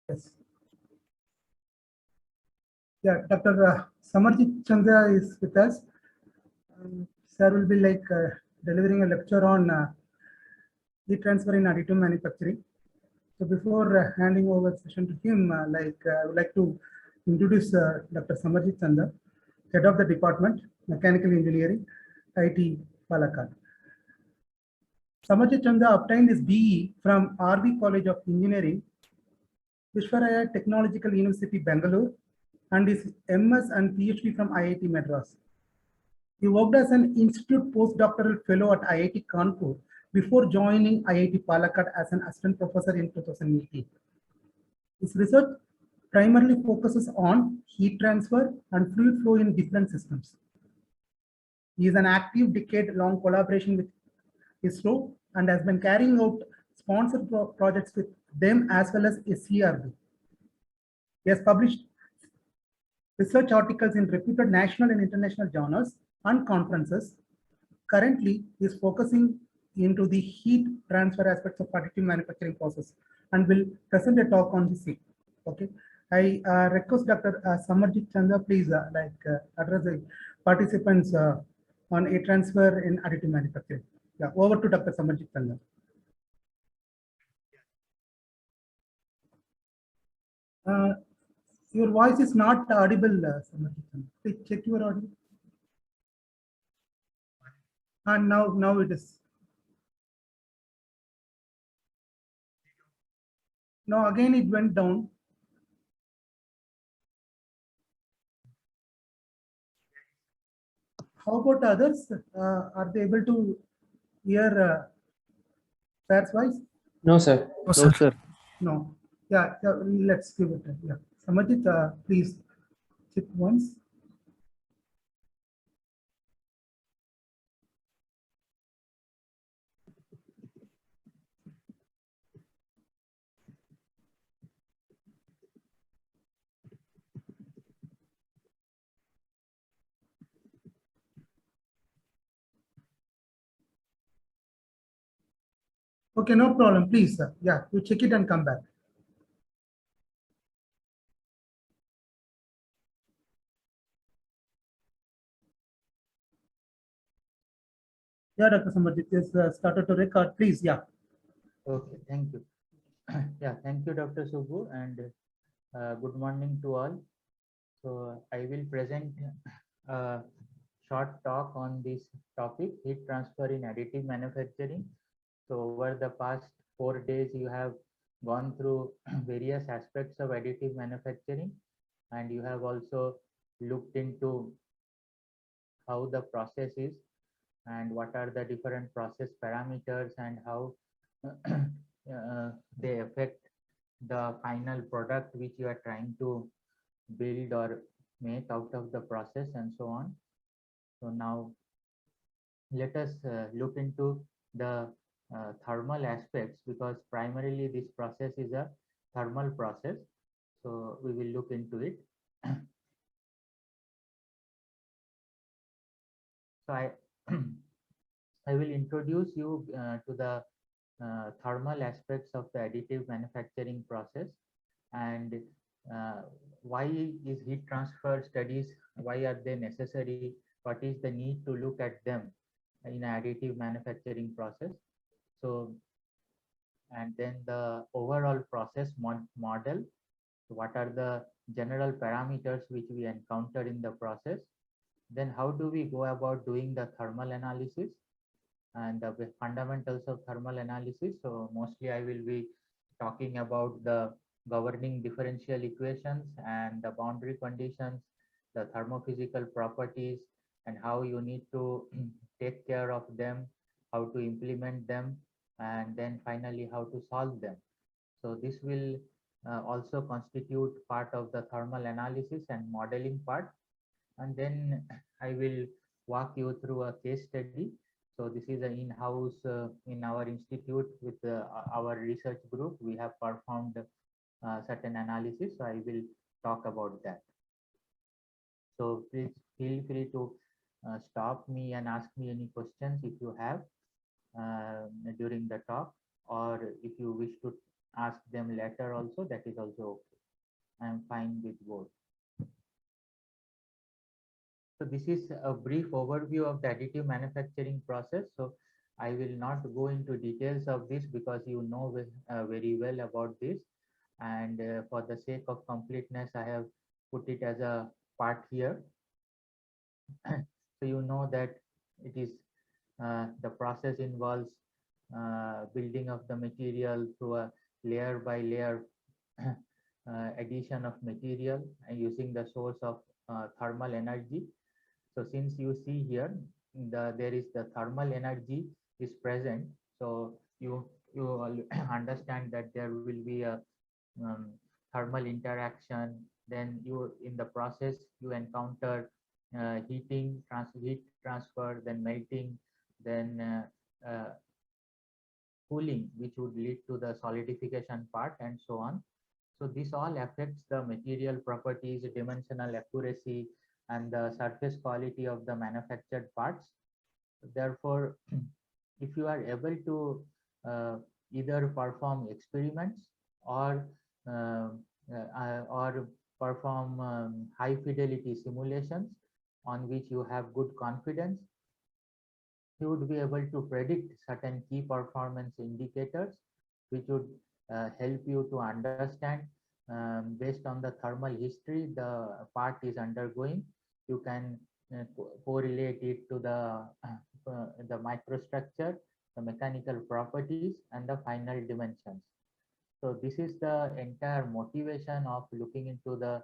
Yes. Yeah, Dr. Samarjeet Chandra is with us. Sir will be delivering a lecture on heat transfer in additive manufacturing. So before handing over the session to him, I would like to introduce Dr. Samarjeet Chandra, Head of the Department, Mechanical Engineering, IIT Palakkad. Samarjeet Chandra obtained his BE from RV College of Engineering, Vishwaraya Technological University, Bangalore, and his MS and PhD from IIT Madras. He worked as an institute postdoctoral fellow at IIT Kanpur before joining IIT Palakkad as an assistant professor in 2018. His research primarily focuses on heat transfer and fluid flow in different systems. He is an active decade-long collaboration with ISRO and has been carrying out sponsored projects with them as well as SCRB. He has published research articles in reputed national and international journals and conferences. Currently, he is focusing into the heat transfer aspects of additive manufacturing process and will present a talk on this. Okay, I request Dr. Samarjeet Chandra, please address the participants on heat transfer in additive manufacturing. Yeah, over to Dr. Samarjeet Chandra. Your voice is not audible, Samarjeet Chandra. Please check your audio. And now it is. No, again it went down. How about others? Are they able to hear Sir's voice? No, sir. No, sir. No. Yeah, let's give it. Yeah, Samarjeet, please check once. Okay, no problem. Please, yeah, you check it and come back. Yeah, Dr. Samarjeet is started to record. Please, yeah. Okay, thank you. Yeah, thank you, Dr. Subbu, and good morning to all. So I will present a short talk on this topic, heat transfer in additive manufacturing. So over the past 4 days, you have gone through various aspects of additive manufacturing, and you have also looked into how the process is and what are the different process parameters and how they affect the final product which you are trying to build or make out of the process and so on. So now let us look into the thermal aspects, because primarily this process is a thermal process. So we will look into it. So I will introduce you to the thermal aspects of the additive manufacturing process, and why is heat transfer studies, why are they necessary, what is the need to look at them in additive manufacturing process. So, and then the overall process model, what are the general parameters which we encounter in the process, then how do we go about doing the thermal analysis and the fundamentals of thermal analysis. So mostly I will be talking about the governing differential equations and the boundary conditions, the thermophysical properties, and how you need to take care of them, how to implement them, and then finally how to solve them. So this will also constitute part of the thermal analysis and modeling part. And then I will walk you through a case study. So this is an in-house in our institute with our research group. We have performed certain analysis. So I will talk about that. So please feel free to stop me and ask me any questions if you have during the talk, or if you wish to ask them later also, that is also okay. I'm fine with both. So this is a brief overview of the additive manufacturing process. So I will not go into details of this because you know very well about this. And for the sake of completeness, I have put it as a part here. So you know that it is the process involves building of the material through a layer by layer addition of material and using the source of thermal energy. So since you see here, there is the thermal energy is present. So you understand that there will be a thermal interaction. Then you in the process you encounter heating, heat transfer, then melting, then cooling, which would lead to the solidification part and so on. So this all affects the material properties, dimensional accuracy, and the surface quality of the manufactured parts. Therefore, if you are able to either perform experiments or perform high fidelity simulations on which you have good confidence, you would be able to predict certain key performance indicators, which would help you to understand based on the thermal history the part is undergoing. You can correlate it to the microstructure, the mechanical properties, and the final dimensions. So this is the entire motivation of looking into the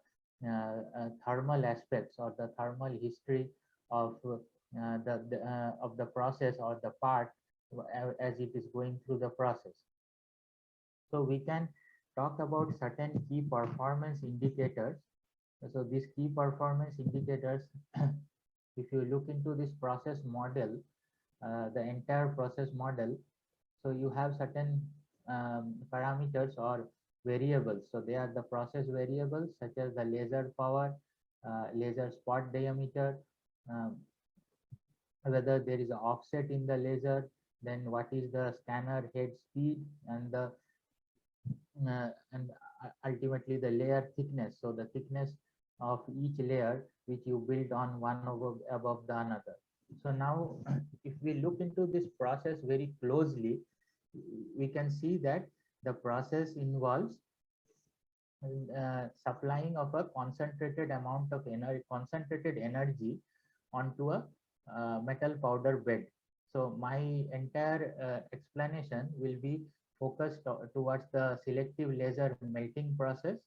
thermal aspects or the thermal history of of the process or the part as it is going through the process. So we can talk about certain key performance indicators. So these key performance indicators, if you look into this process model, the entire process model, so you have certain parameters or variables. So they are the process variables such as the laser power, laser spot diameter, whether there is an offset in the laser, then what is the scanner head speed, and the ultimately the layer thickness. So the thickness of each layer which you build on one above the another. So now if we look into this process very closely, we can see that the process involves supplying of a concentrated amount of concentrated energy onto a metal powder bed. So my entire explanation will be focused towards the selective laser melting process.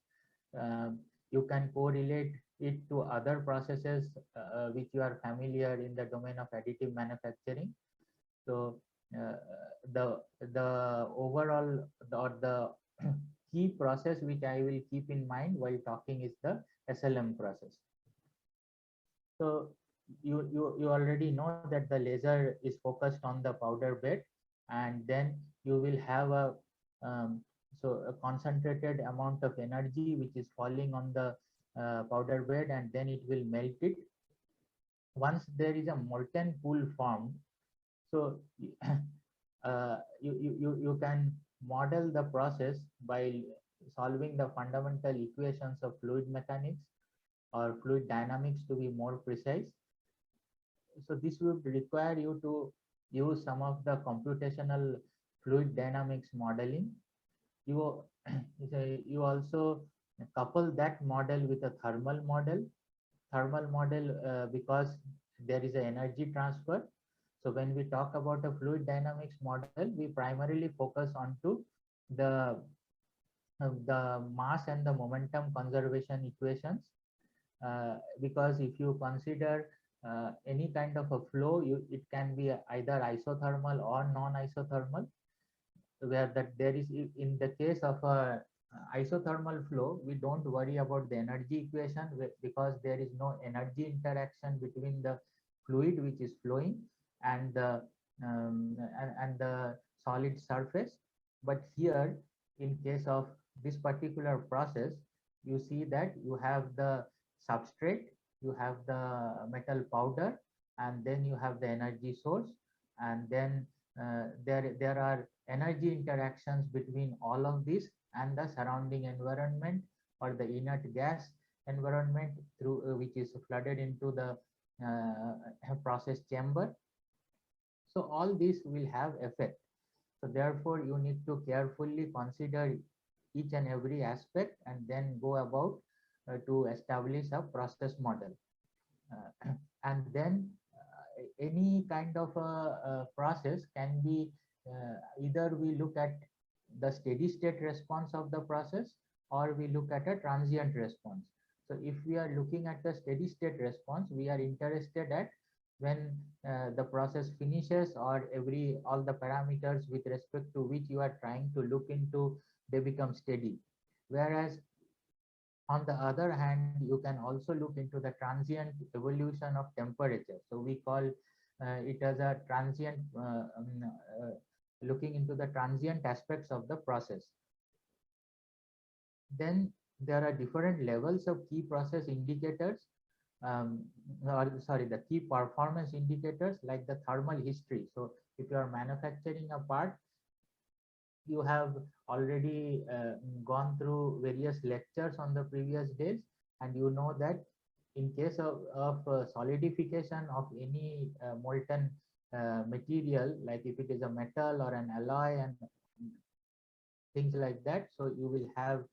You can correlate it to other processes which you are familiar in the domain of additive manufacturing. So the overall or the key process which I will keep in mind while talking is the SLM process. So you already know that the laser is focused on the powder bed, and then you will have a a concentrated amount of energy which is falling on the powder bed, and then it will melt it. Once there is a molten pool formed, so you can model the process by solving the fundamental equations of fluid mechanics or fluid dynamics to be more precise. So this would require you to use some of the computational fluid dynamics modeling. You you also couple that model with a thermal model because there is an energy transfer. So when we talk about a fluid dynamics model, we primarily focus onto the mass and the momentum conservation equations, because if you consider any kind of a flow, it can be either isothermal or non-isothermal, where that there is, in the case of a isothermal flow, we don't worry about the energy equation because there is no energy interaction between the fluid which is flowing and the solid surface. But here, in case of this particular process, you see that you have the substrate, you have the metal powder, and then you have the energy source, and then there are energy interactions between all of this and the surrounding environment or the inert gas environment through which is flooded into the process chamber. So all this will have effect. So therefore, you need to carefully consider each and every aspect and then go about to establish a process model. And then any kind of a process can be either we look at the steady state response of the process or we look at a transient response. So if we are looking at the steady state response, we are interested at when the process finishes or all the parameters with respect to which you are trying to look into, they become steady. Whereas on the other hand, you can also look into the transient evolution of temperature. So we call it as a transient, looking into the transient aspects of the process. Then there are different levels of key process indicators, the key performance indicators like the thermal history. So if you are manufacturing a part, you have already gone through various lectures on the previous days, and you know that in case of solidification of any molten material, like if it is a metal or an alloy and things like that, so you will have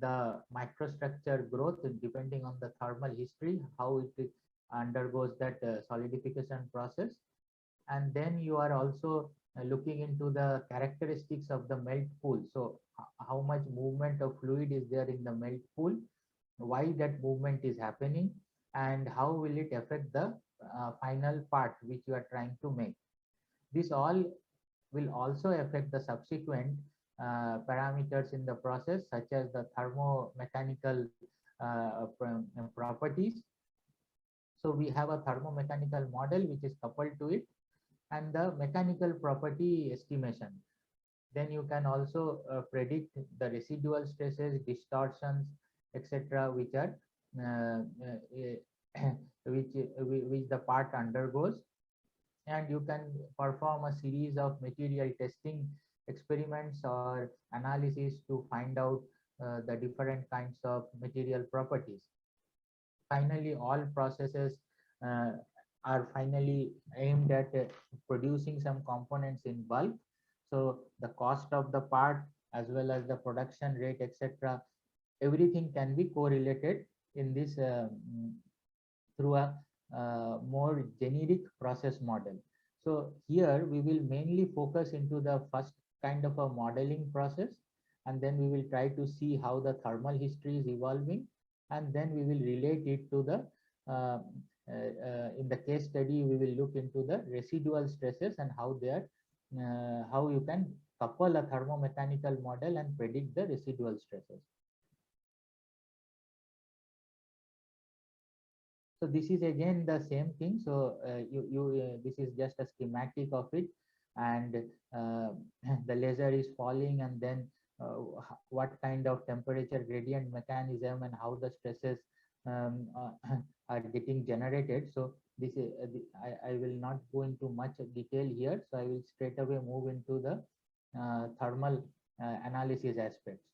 the microstructure growth depending on the thermal history, how it undergoes that solidification process. And then you are also looking into the characteristics of the melt pool. So how much movement of fluid is there in the melt pool, why that movement is happening, and how will it affect the final part which you are trying to make. This all will also affect the subsequent parameters in the process, such as the thermomechanical properties. So we have a thermomechanical model which is coupled to it, and the mechanical property estimation. Then you can also predict the residual stresses, distortions, etc., which are which the part undergoes. And you can perform a series of material testing experiments or analysis to find out the different kinds of material properties. Finally, all processes are finally aimed at producing some components in bulk. So the cost of the part as well as the production rate, etc., everything can be correlated in this through a more generic process model. So here we will mainly focus into the first kind of a modeling process, and then we will try to see how the thermal history is evolving, and then we will relate it to the in the case study we will look into the residual stresses and how they are how you can couple a thermomechanical model and predict the residual stresses. So this is again the same thing. So this is just a schematic of it, and the laser is falling, and then what kind of temperature gradient mechanism and how the stresses are getting generated. So this is I will not go into much detail here. So I will straight away move into the thermal analysis aspects.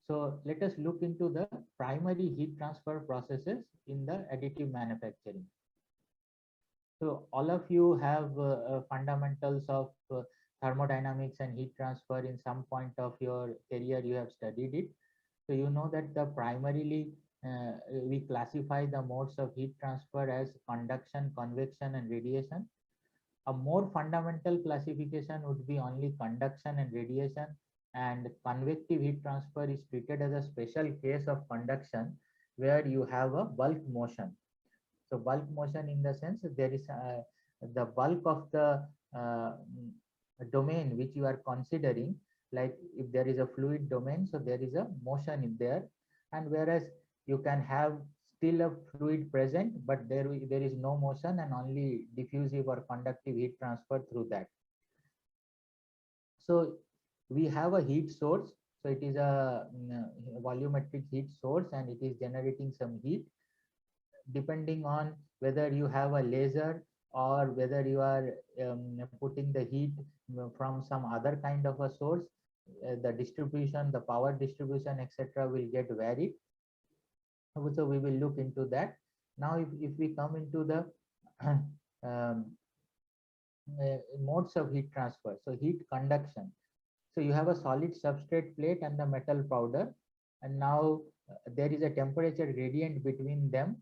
So let us look into the primary heat transfer processes in the additive manufacturing. So all of you have fundamentals of thermodynamics and heat transfer in some point of your career. You have studied it. So you know that the primarily we classify the modes of heat transfer as conduction, convection, and radiation. A more fundamental classification would be only conduction and radiation, and convective heat transfer is treated as a special case of conduction where you have a bulk motion. So bulk motion in the sense there is the bulk of the domain which you are considering, like if there is a fluid domain, so there is a motion in there, and whereas you can have still a fluid present, but there is no motion and only diffusive or conductive heat transfer through that. So we have a heat source. So it is a volumetric heat source, and it is generating some heat. Depending on whether you have a laser or whether you are putting the heat from some other kind of a source, the distribution, the power distribution, etc., will get varied. So we will look into that. Now, if we come into the um, modes of heat transfer, so heat conduction. So you have a solid substrate plate and the metal powder, and now there is a temperature gradient between them,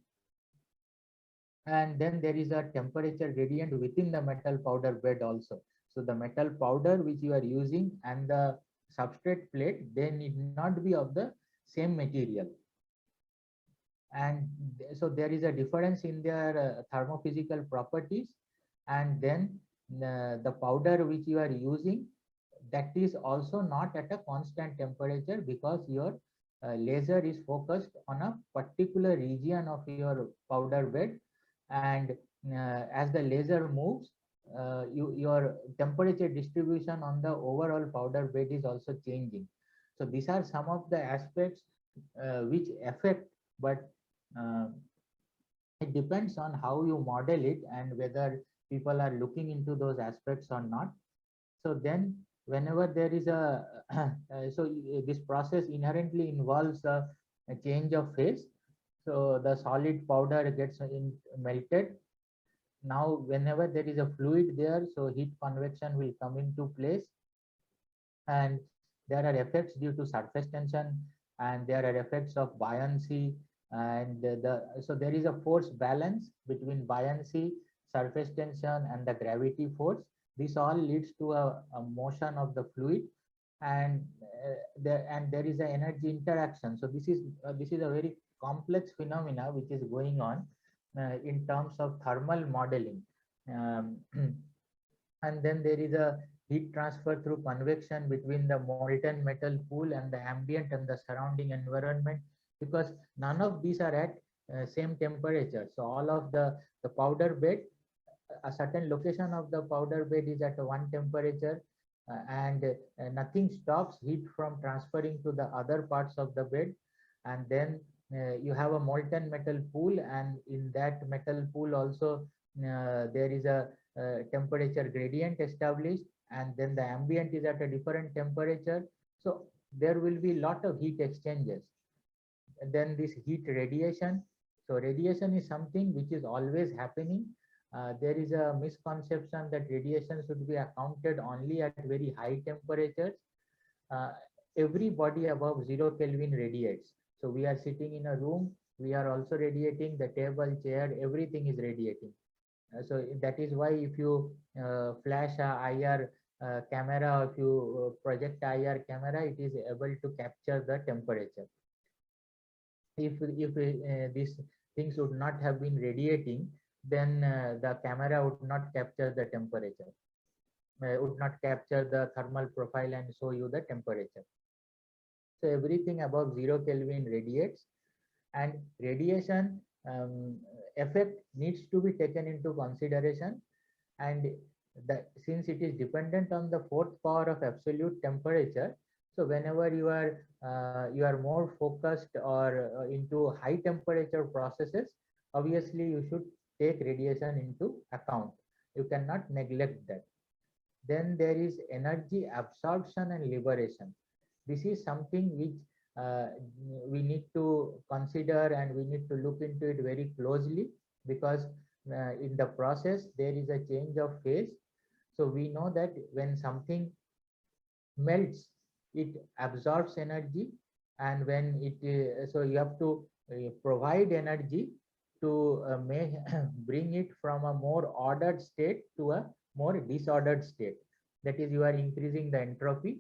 and then there is a temperature gradient within the metal powder bed also. So the metal powder which you are using and the substrate plate, they need not be of the same material, and so there is a difference in their thermophysical properties. And then the powder which you are using, that is also not at a constant temperature, because your laser is focused on a particular region of your powder bed, and as the laser moves, your temperature distribution on the overall powder bed is also changing. So these are some of the aspects which affect, but uh, it depends on how you model it and whether people are looking into those aspects or not. So then whenever there is a so this process inherently involves a change of phase. So the solid powder gets melted. Now whenever there is a fluid there, so heat convection will come into place, and there are effects due to surface tension, and there are effects of buoyancy, and so there is a force balance between buoyancy, surface tension, and the gravity force. This all leads to a motion of the fluid, and there is an energy interaction. So this is a very complex phenomena which is going on in terms of thermal modeling. um, and then there is a heat transfer through convection between the molten metal pool and the ambient and the surrounding environment, because none of these are at same temperature. So all of the powder bed, a certain location of the powder bed is at one temperature, and nothing stops heat from transferring to the other parts of the bed. And then you have a molten metal pool, and in that metal pool also there is a temperature gradient established, and then the ambient is at a different temperature. So there will be lot of heat exchanges. And then this heat radiation. So radiation is something which is always happening. There is a misconception that radiation should be accounted only at very high temperatures. Uh, every body above 0 Kelvin radiates. So we are sitting in a room, we are also radiating, the table, chair, everything is radiating. So that is why if you flash a IR camera, if you project IR camera, it is able to capture the temperature. If these things would not have been radiating, then the camera would not capture the temperature, would not capture the thermal profile and show you the temperature. So everything above 0 Kelvin radiates, and radiation effect needs to be taken into consideration. And since it is dependent on the fourth power of absolute temperature, so whenever you are more focused or into high temperature processes, obviously you should take radiation into account. You cannot neglect that. Then there is energy absorption and liberation. This is something which we need to consider, and we need to look into it very closely, because in the process there is a change of phase. So we know that when something melts, it absorbs energy, and when it so you have to provide energy to bring it from a more ordered state to a more disordered state. That is, you are increasing the entropy.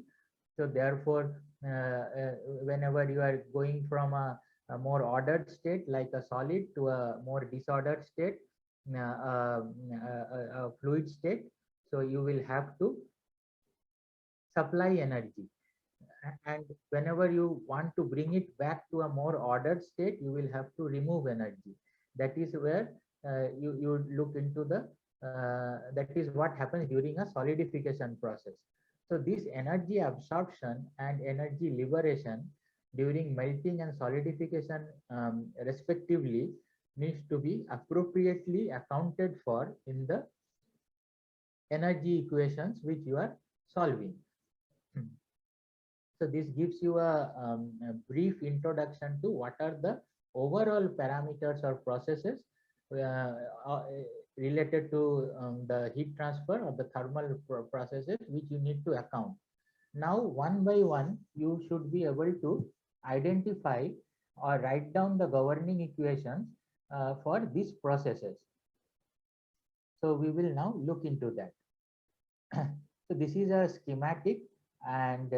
So therefore whenever you are going from a more ordered state like a solid to a more disordered state, a fluid state, so you will have to supply energy. And whenever you want to bring it back to a more ordered state, you will have to remove energy. That is where you look into the that is what happens during a solidification process. So this energy absorption and energy liberation during melting and solidification respectively, needs to be appropriately accounted for in the energy equations which you are solving. So this gives you a brief introduction to what are the overall parameters or processes uh, uh, related to the heat transfer or the thermal processes which you need to account. Now, one by one, you should be able to identify or write down the governing equations for these processes. So we will now look into that. So this is a schematic, and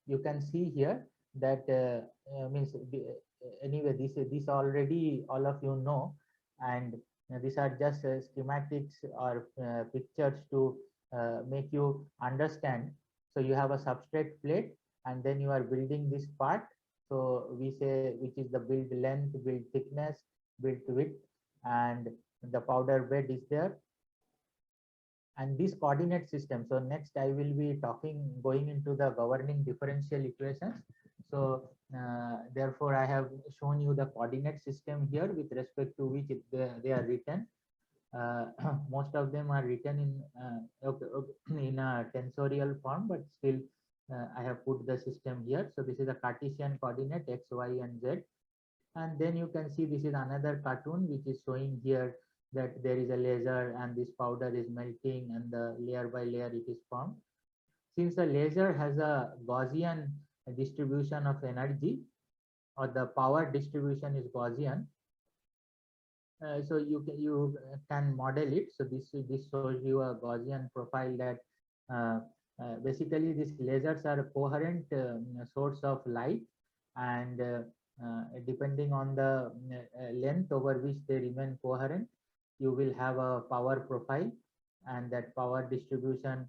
you can see here that anyway this already all of you know, and these are just schematics or pictures to make you understand. So you have a substrate plate, and then you are building this part. So we say which is the build length, build thickness, build width, and the powder bed is there, and this coordinate system. So next I will be going into the governing differential equations. So therefore I have shown you the coordinate system here with respect to which they are written. Most of them are written in a tensorial form, but still I have put the system here. So this is a Cartesian coordinate x, y, and z. And then you can see this is another cartoon which is showing here that there is a laser and this powder is melting and the layer by layer it is formed. Since the laser has a Gaussian distribution of energy, or the power distribution is Gaussian, so you can model it. So this shows you a Gaussian profile that basically these lasers are a coherent source of light, and depending on the length over which they remain coherent, you will have a power profile, and that power distribution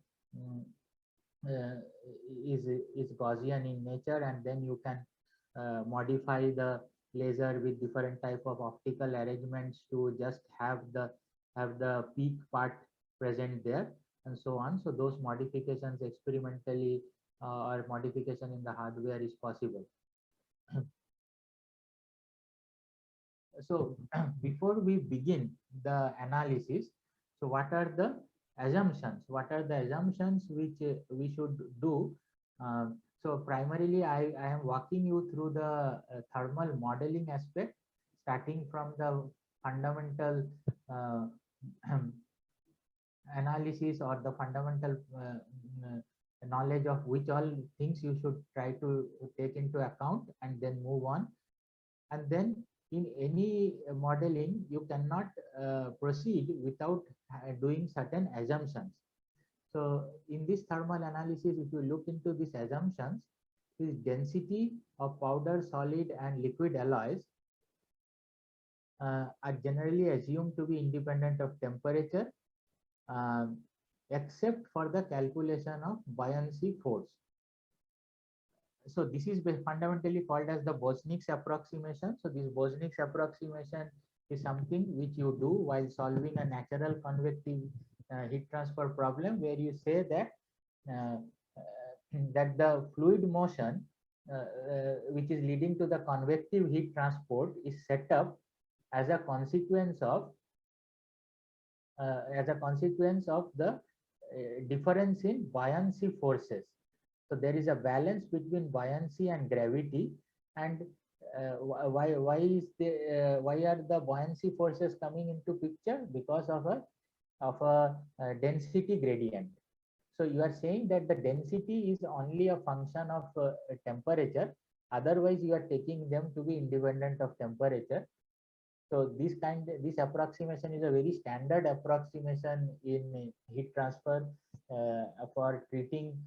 is Gaussian in nature, and then you can modify the laser with different type of optical arrangements to just have the peak part present there, and so on. So those modifications experimentally or modification in the hardware is possible. So before we begin the analysis, so what are the assumptions? What are the assumptions which we should do? So primarily, I am walking you through the thermal modeling aspect, starting from the fundamental analysis or the fundamental knowledge of which all things you should try to take into account, and then move on. And then in any modeling, you cannot proceed without doing certain assumptions. So in this thermal analysis, if you look into these assumptions, this density of powder, solid, and liquid alloys are generally assumed to be independent of temperature, except for the calculation of buoyancy force. So this is fundamentally called as the Bosnick's approximation. So this Bosnick's approximation is something which you do while solving a natural convective heat transfer problem, where you say that that the fluid motion which is leading to the convective heat transport is set up as a consequence of the difference in buoyancy forces. So there is a balance between buoyancy and gravity, and why are the buoyancy forces coming into picture? Because of a density gradient. So you are saying that the density is only a function of temperature. Otherwise, you are taking them to be independent of temperature. So this approximation is a very standard approximation in heat transfer for treating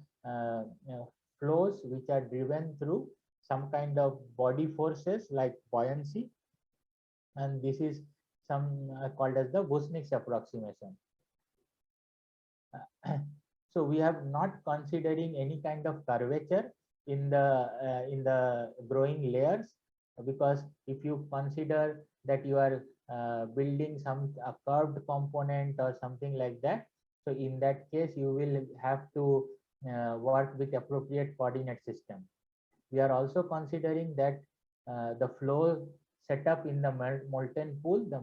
flows which are driven through some kind of body forces like buoyancy, and this is called as the Bosnick's approximation. So we have not considering any kind of curvature in the growing layers, because if you consider that you are building a curved component or something like that, so in that case you will have to work with appropriate coordinate system. We are also considering that the flow setup in the molten pool, the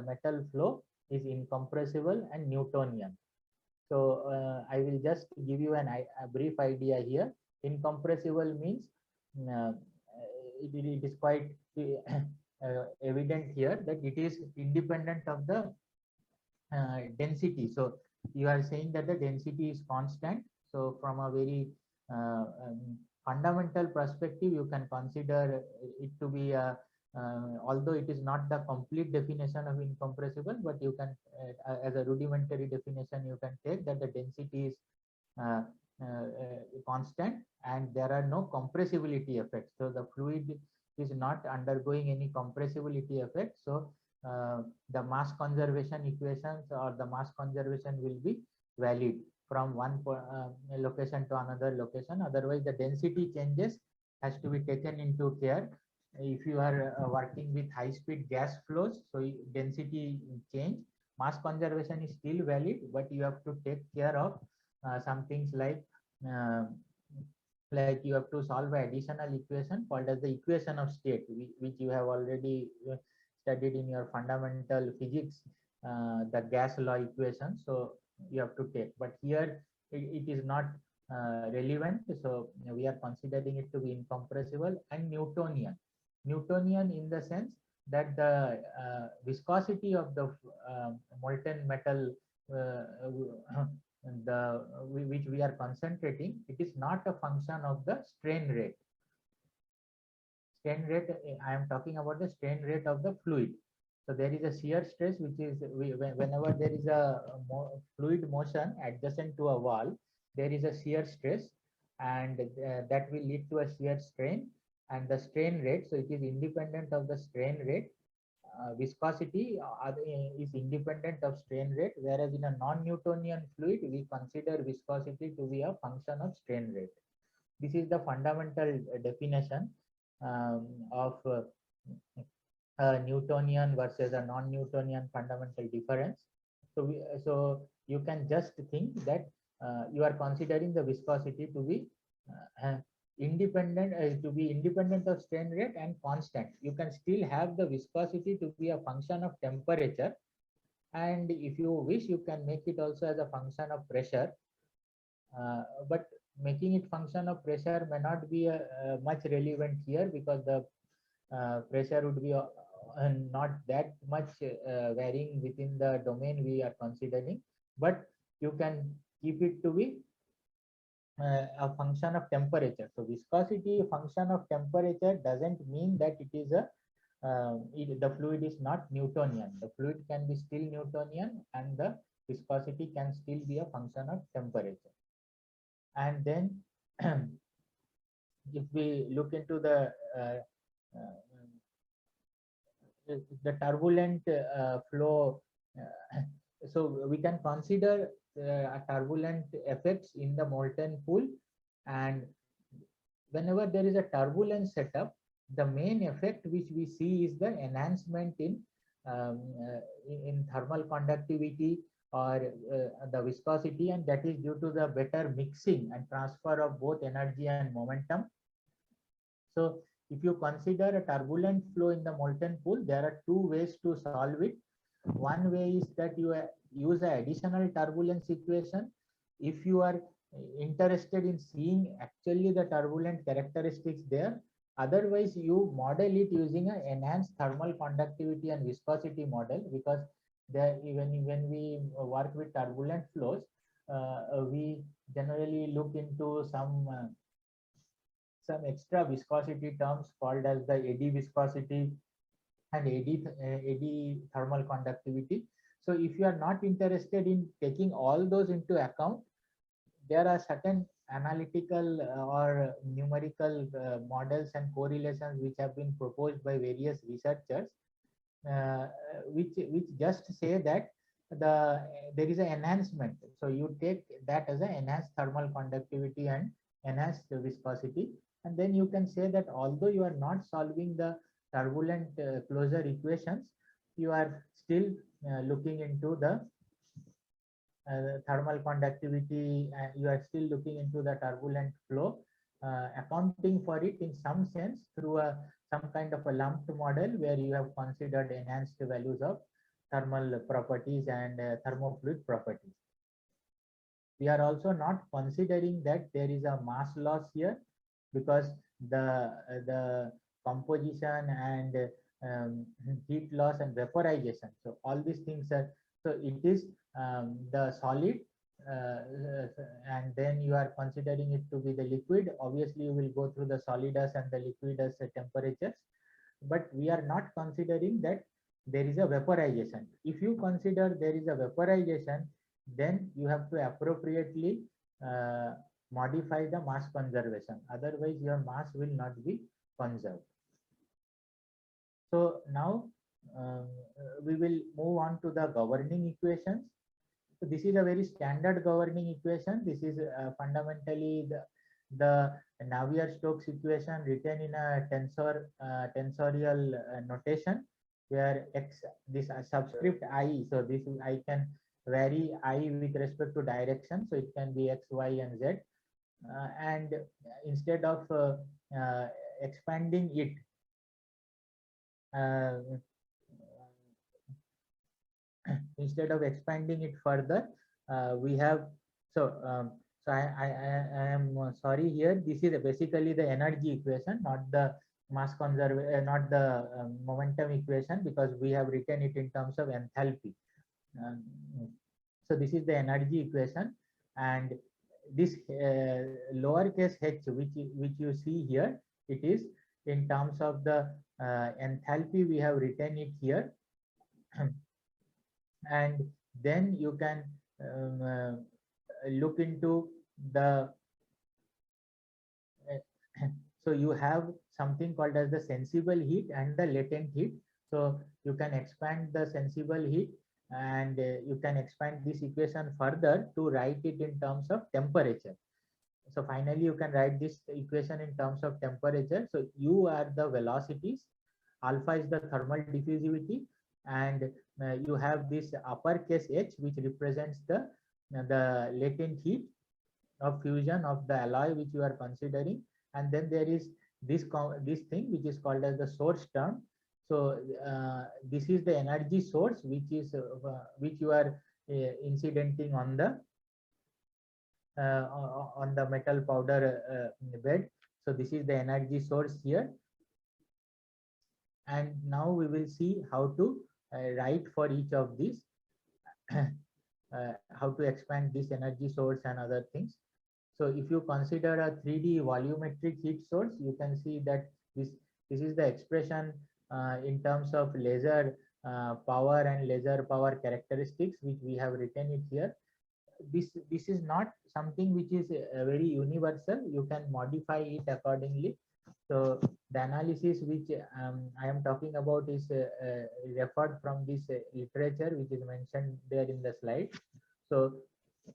metal flow is incompressible and Newtonian. So I will just give you a brief idea here. Incompressible means it is quite evident here that it is independent of the density. So you are saying that the density is constant. So from a very fundamental perspective, you can consider it to be a although it is not the complete definition of incompressible, but you can as a rudimentary definition you can take that the density is constant and there are no compressibility effects. So the fluid is not undergoing any compressibility effect. So the mass conservation equations or the mass conservation will be valid from one location to another location. Otherwise, the density changes has to be taken into care. If you are working with high-speed gas flows, so density change, mass conservation is still valid, but you have to take care of some things like you have to solve an additional equation called as the equation of state, which you have already studied in your fundamental physics, the gas law equation. So you have to take, but here it is not relevant. So we are considering it to be incompressible and Newtonian. Newtonian in the sense that the viscosity of the molten metal which we are concentrating, it is not a function of the strain rate. Strain rate, I am talking about the strain rate of the fluid. So there is a shear stress, which is whenever there is a fluid motion adjacent to a wall, there is a shear stress, and that will lead to a shear strain. And the strain rate, so it is independent of the strain rate. Viscosity is independent of strain rate, whereas in a non-Newtonian fluid, we consider viscosity to be a function of strain rate. This is the fundamental definition of Newtonian versus a non-Newtonian fundamental difference. So you can just think that you are considering the viscosity to be independent of strain rate and constant. You can still have the viscosity to be a function of temperature, and if you wish you can make it also as a function of pressure, but making it function of pressure may not be much relevant here, because the pressure would be not that much varying within the domain we are considering, but you can keep it to be a function of temperature. So viscosity function of temperature doesn't mean that it is a the fluid is not Newtonian. The fluid can be still Newtonian and the viscosity can still be a function of temperature. And then if we look into the turbulent flow, so we can consider turbulent effects in the molten pool, and whenever there is a turbulence setup, the main effect which we see is the enhancement in thermal conductivity or the viscosity, and that is due to the better mixing and transfer of both energy and momentum. So if you consider a turbulent flow in the molten pool, there are two ways to solve it. One way is that you use an additional turbulence equation if you are interested in seeing actually the turbulent characteristics there. Otherwise, you model it using an enhanced thermal conductivity and viscosity model, because even when we work with turbulent flows, we generally look into some extra viscosity terms called as the eddy viscosity and eddy thermal conductivity. So if you are not interested in taking all those into account, there are certain analytical or numerical models and correlations which have been proposed by various researchers, which just say that there is an enhancement. So you take that as an enhanced thermal conductivity and enhanced viscosity, and then you can say that although you are not solving the turbulent closure equations, you are still looking into the thermal conductivity, and you are still looking into the turbulent flow, accounting for it in some sense through some kind of a lumped model where you have considered enhanced values of thermal properties and thermofluid properties. We are also not considering that there is a mass loss here, because the composition and heat loss and vaporization. So all these things are, so it is the solid, and then you are considering it to be the liquid. Obviously, you will go through the solidus and the liquidus temperatures, but we are not considering that there is a vaporization. If you consider there is a vaporization, then you have to appropriately modify the mass conservation. Otherwise, your mass will not be conserved. So now we will move on to the governing equations. So this is a very standard governing equation. This is fundamentally the Navier-Stokes equation written in a tensorial notation, where x, this subscript I, so this is, I can vary I with respect to direction, so it can be x, y, and z, and instead of expanding it further, we have, so I am sorry here, this is basically the energy equation, not the mass conservation, not the momentum equation, because we have written it in terms of enthalpy. So this is the energy equation, and this lowercase h, which you see here, it is in terms of the enthalpy. We have written it here, and then you can look into the so you have something called as the sensible heat and the latent heat. So you can expand the sensible heat, and you can expand this equation further to write it in terms of temperature. So finally, you can write this equation in terms of temperature. So U are the velocities, alpha is the thermal diffusivity, and you have this uppercase H, which represents the latent heat of fusion of the alloy which you are considering. And then there is this thing which is called as the source term. So this is the energy source which is which you are incidenting on the metal powder bed. So this is the energy source here. And now we will see how to write for each of these, how to expand this energy source and other things. So if you consider a 3D volumetric heat source, you can see that this is the expression in terms of laser power and laser power characteristics, which we have written it here. This is not something which is very universal. You can modify it accordingly. So the analysis which I am talking about is referred from this literature which is mentioned there in the slide. So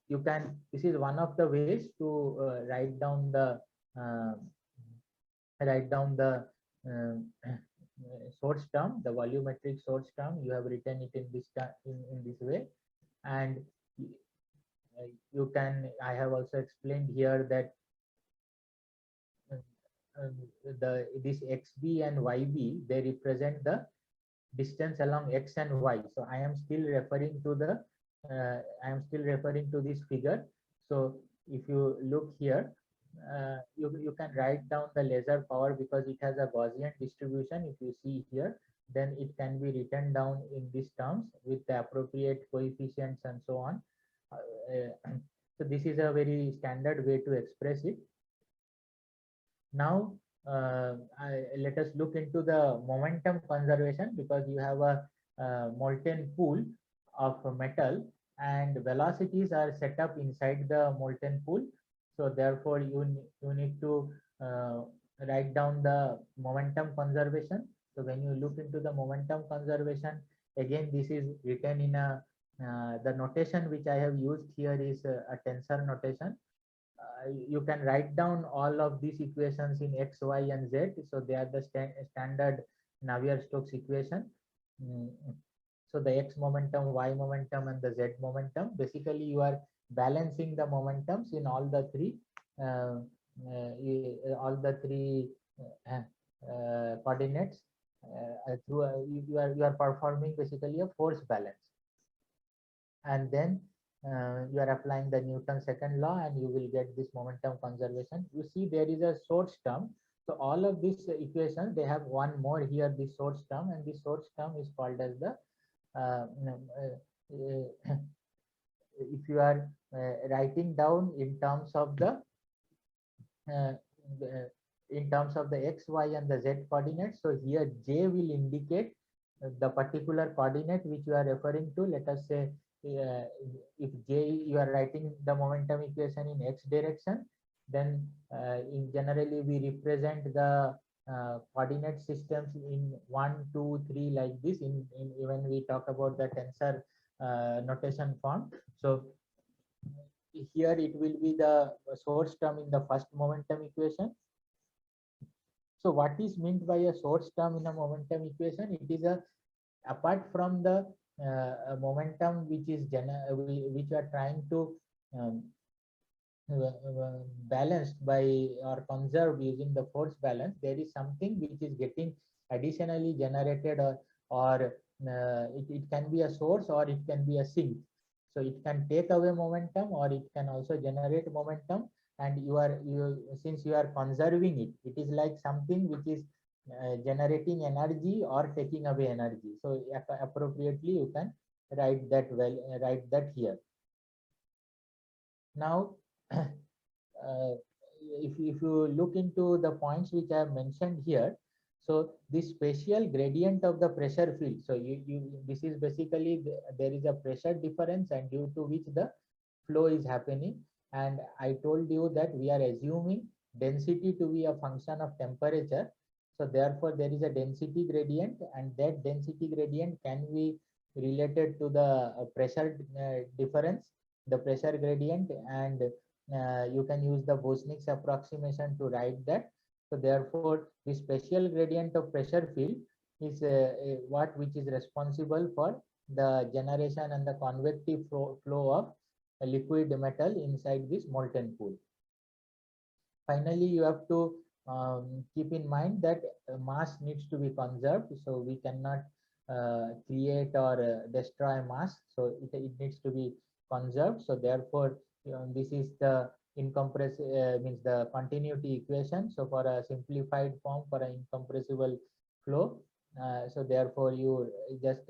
you can, this is one of the ways to write down the source term, the volumetric source term. You have written it in this in this way, and you can, I have also explained here that this xb and yb, they represent the distance along x and y. So I am still referring to the this figure. So if you look here, you can write down the laser power because it has a Gaussian distribution. If you see here, then it can be written down in these terms with the appropriate coefficients and so on. So this is a very standard way to express it. Now let us look into the momentum conservation, because you have a molten pool of metal and velocities are set up inside the molten pool. So therefore you need to write down the momentum conservation. So when you look into the momentum conservation, again this is written in a the notation which I have used here is a tensor notation. You can write down all of these equations in x, y, and z. So they are the standard Navier-Stokes equation. So the x momentum, y momentum, and the z momentum. Basically, you are balancing the momentums in all the three all the three coordinates through you are performing basically a force balance, and then you are applying the Newton's second law, and you will get this momentum conservation. You see there is a source term. So all of these equations, they have one more here, the source term, and the source term is called as the if you are writing down in terms of the uh, x, y, and the z coordinates. So here J will indicate the particular coordinate which you are referring to. Let us say if J, you are writing the momentum equation in x direction, then generally we represent the coordinate systems in 1, 2, 3 like this. In when we talk about the tensor notation form. So here it will be the source term in the first momentum equation. So what is meant by a source term in a momentum equation? It is a apart from the momentum which is which are trying to balanced by or conserved using the force balance, there is something which is getting additionally generated, or it can be a source or it can be a sink. So it can take away momentum or it can also generate momentum, and since you are conserving it, it is like something which is generating energy or taking away energy. So appropriately you can write that here. Now if you look into the points which I have mentioned here, so this spatial gradient of the pressure field, so this is basically there is a pressure difference, and due to which the flow is happening. And I told you that we are assuming density to be a function of temperature. So therefore there is a density gradient, and that density gradient can be related to the pressure difference, the pressure gradient, and you can use the Bosnick's approximation to write that. So therefore the spatial gradient of pressure field is which is responsible for the generation and the convective flow of a liquid metal inside this molten pool. Finally, you have to keep in mind that mass needs to be conserved. So we cannot create or destroy mass. So it needs to be conserved. So therefore, this is the means the continuity equation. So for a simplified form for an incompressible flow, so therefore you just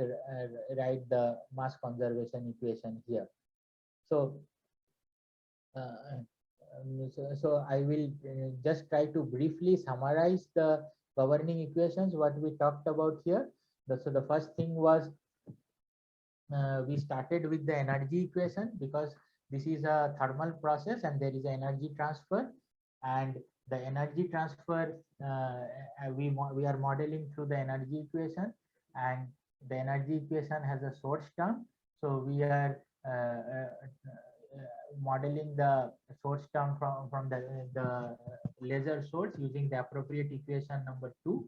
write the mass conservation equation here. So so I will just try to briefly summarize the governing equations what we talked about here. So the first thing was we started with the energy equation, because this is a thermal process and there is an energy transfer, and the energy transfer we are modeling through the energy equation, and the energy equation has a source term. So we are modeling the source term from the laser source using the appropriate equation number 2.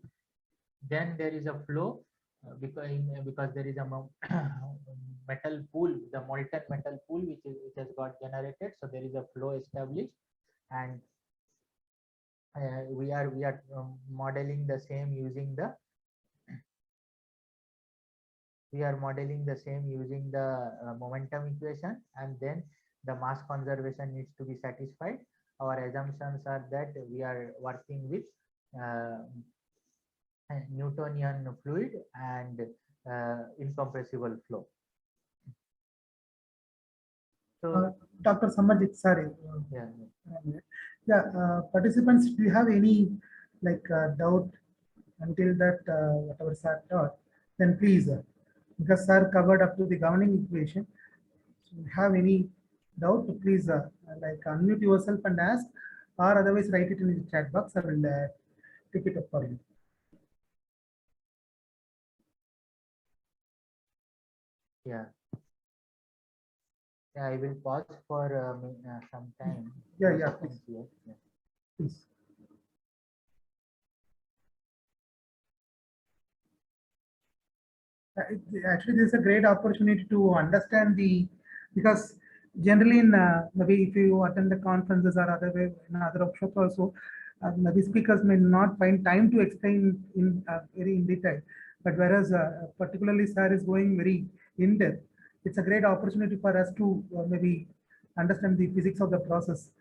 Then there is a flow because there is a metal pool, the molten metal pool which has got generated. So there is a flow established, and we are modeling the same using the momentum equation, and then the mass conservation needs to be satisfied. Our assumptions are that we are working with Newtonian fluid and incompressible flow. So Dr. Samarjeet, sorry. Participants, do you have any doubt until that whatever sir taught? Then please, because sir covered up to the governing equation. So if you have any doubt, please unmute yourself and ask, or otherwise write it in the chat box. I will take it up for you. Yeah, I will pause for some time. Yeah, please. Yeah. Please. Actually, this is a great opportunity to understand because Generally, in maybe if you attend the conferences or other way in other workshops also, maybe speakers may not find time to explain in very in detail. But whereas particularly sir is going very in depth, it's a great opportunity for us to maybe understand the physics of the process,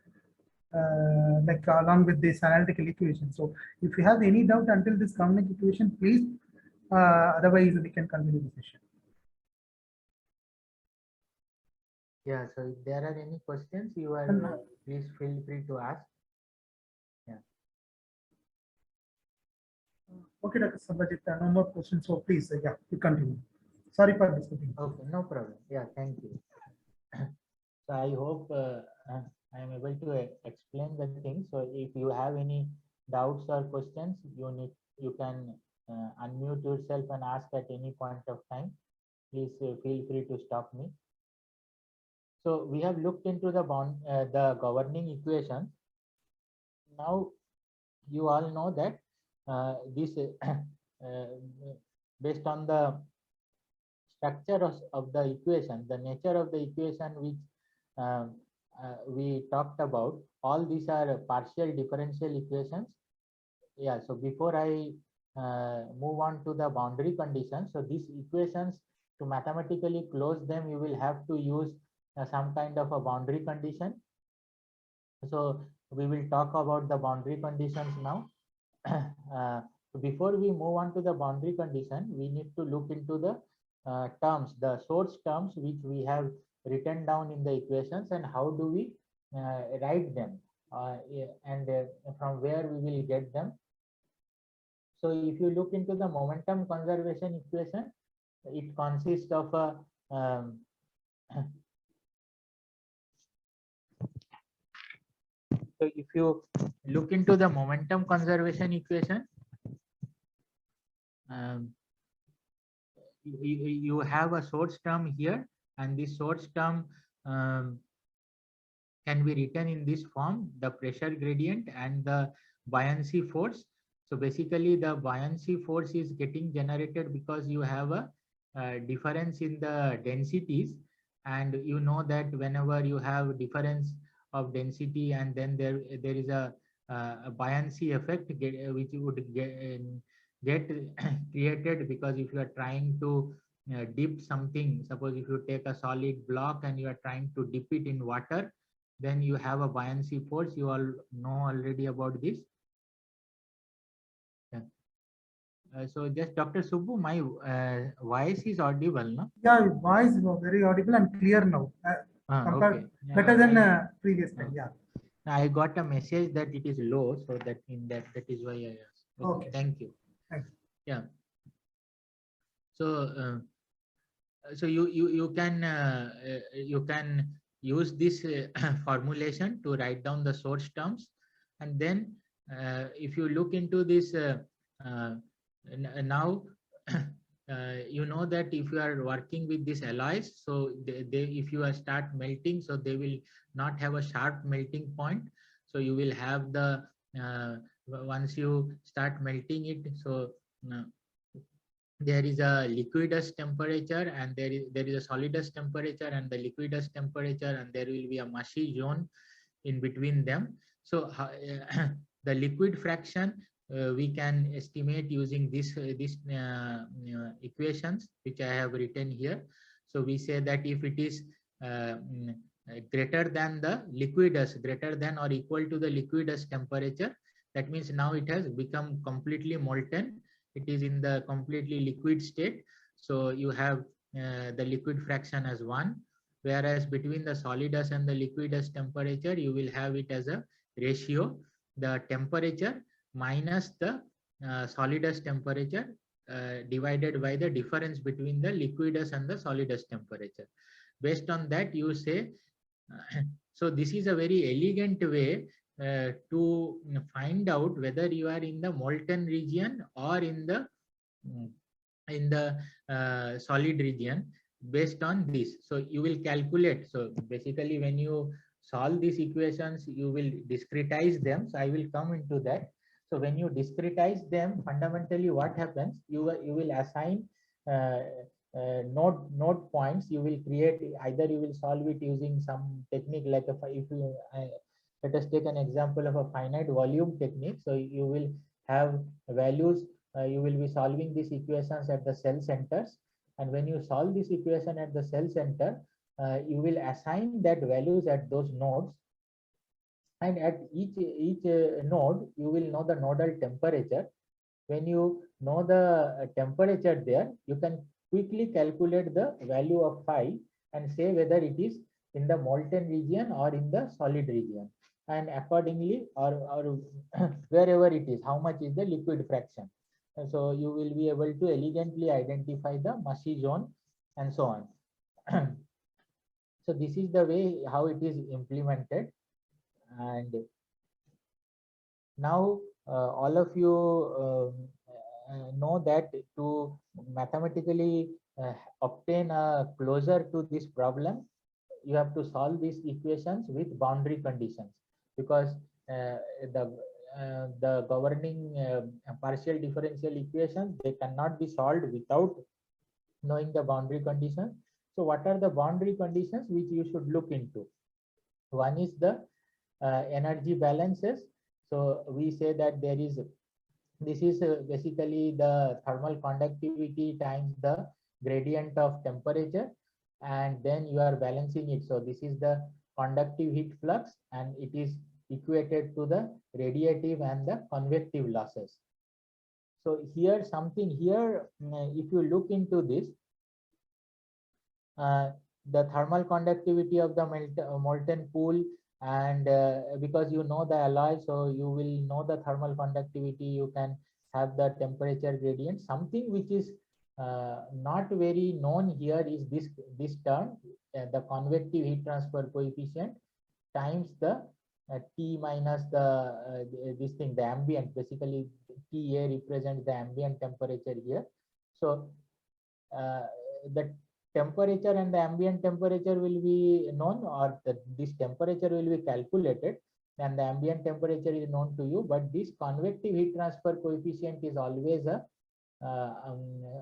like along with this analytical equation. So if you have any doubt until this common equation, please. Otherwise, we can continue the session. Yeah, so if there are any questions, you are please feel free to ask. Yeah. Okay, Dr. Samarjeet, no more questions. So please, yeah, you continue. Sorry for disturbing. Okay, no problem. Yeah, thank you. So I hope I am able to explain the thing. So if you have any doubts or questions, you can unmute yourself and ask at any point of time. Please feel free to stop me. So we have looked into the governing equations. Now you all know that this based on the structure of the equation, the nature of the equation which we talked about, all these are partial differential equations. Yeah, so before I move on to the boundary conditions, so these equations, to mathematically close them, you will have to use some kind of a boundary condition. So we will talk about the boundary conditions now. Before we move on to the boundary condition, we need to look into the terms, the source terms which we have written down in the equations, and how do we write them, and from where we will get them. So if you look into the momentum conservation equation, it consists of a so if you look into the momentum conservation equation, you have a source term here, and this source term can be written in this form: the pressure gradient and the buoyancy force. So basically the buoyancy force is getting generated because you have a difference in the densities, and you know that whenever you have difference of density, and then there is a buoyancy effect which would get created, because if you are trying to dip something, suppose if you take a solid block and you are trying to dip it in water, then you have a buoyancy force. You all know already about this. Yeah. So just Dr. Subbu, my voice is audible, no? Yeah, your voice is very audible and clear now. Okay. Better than previous time. Yeah. I got a message that it is low, so that that is why I asked. Okay. Thank you. Thanks. Yeah. So so you can use this formulation to write down the source terms, and then if you look into this now you know that if you are working with these alloys, so if you start melting, so they will not have a sharp melting point. So you will have the once you start melting it, so there is a liquidus temperature, and there is a solidus temperature, and the liquidus temperature, and there will be a mushy zone in between them. So the liquid fraction we can estimate using this equations which I have written here. So we say that if it is greater than the liquidus, greater than or equal to the liquidus temperature, that means now it has become completely molten. It is in the completely liquid state. So you have the liquid fraction as 1, whereas between the solidus and the liquidus temperature, you will have it as a ratio, the temperature minus the solidus temperature divided by the difference between the liquidus and the solidus temperature. Based on that, you say, so this is a very elegant way to find out whether you are in the molten region or in the solid region based on this. So you will calculate. So basically when you solve these equations, you will discretize them. So I will come into that. So when you discretize them, fundamentally what happens, you will assign node points, you will create, either you will solve it using some technique like if you let us take an example of a finite volume technique. So you will have values, you will be solving these equations at the cell centers, and when you solve this equation at the cell center, you will assign that values at those nodes, and at each node you will know the nodal temperature. When you know the temperature there, you can quickly calculate the value of phi and say whether it is in the molten region or in the solid region, and accordingly, or wherever it is, how much is the liquid fraction. And so you will be able to elegantly identify the mushy zone and so on. So this is the way how it is implemented. And now all of you know that to mathematically obtain a closure to this problem, you have to solve these equations with boundary conditions, because the governing partial differential equations, they cannot be solved without knowing the boundary conditions. So what are the boundary conditions which you should look into? One is the energy balances. So we say that there is, this is basically the thermal conductivity times the gradient of temperature, and then you are balancing it. So this is the conductive heat flux, and it is equated to the radiative and the convective losses. So here something here, if you look into this, the thermal conductivity of the molten pool, and because you know the alloy, so you will know the thermal conductivity, you can have the temperature gradient. Something which is not very known here is this term, the convective heat transfer coefficient times the T minus the this thing, the ambient. Basically TA represents the ambient temperature here. So the temperature and the ambient temperature will be known, or this temperature will be calculated, and the ambient temperature is known to you, but this convective heat transfer coefficient is always a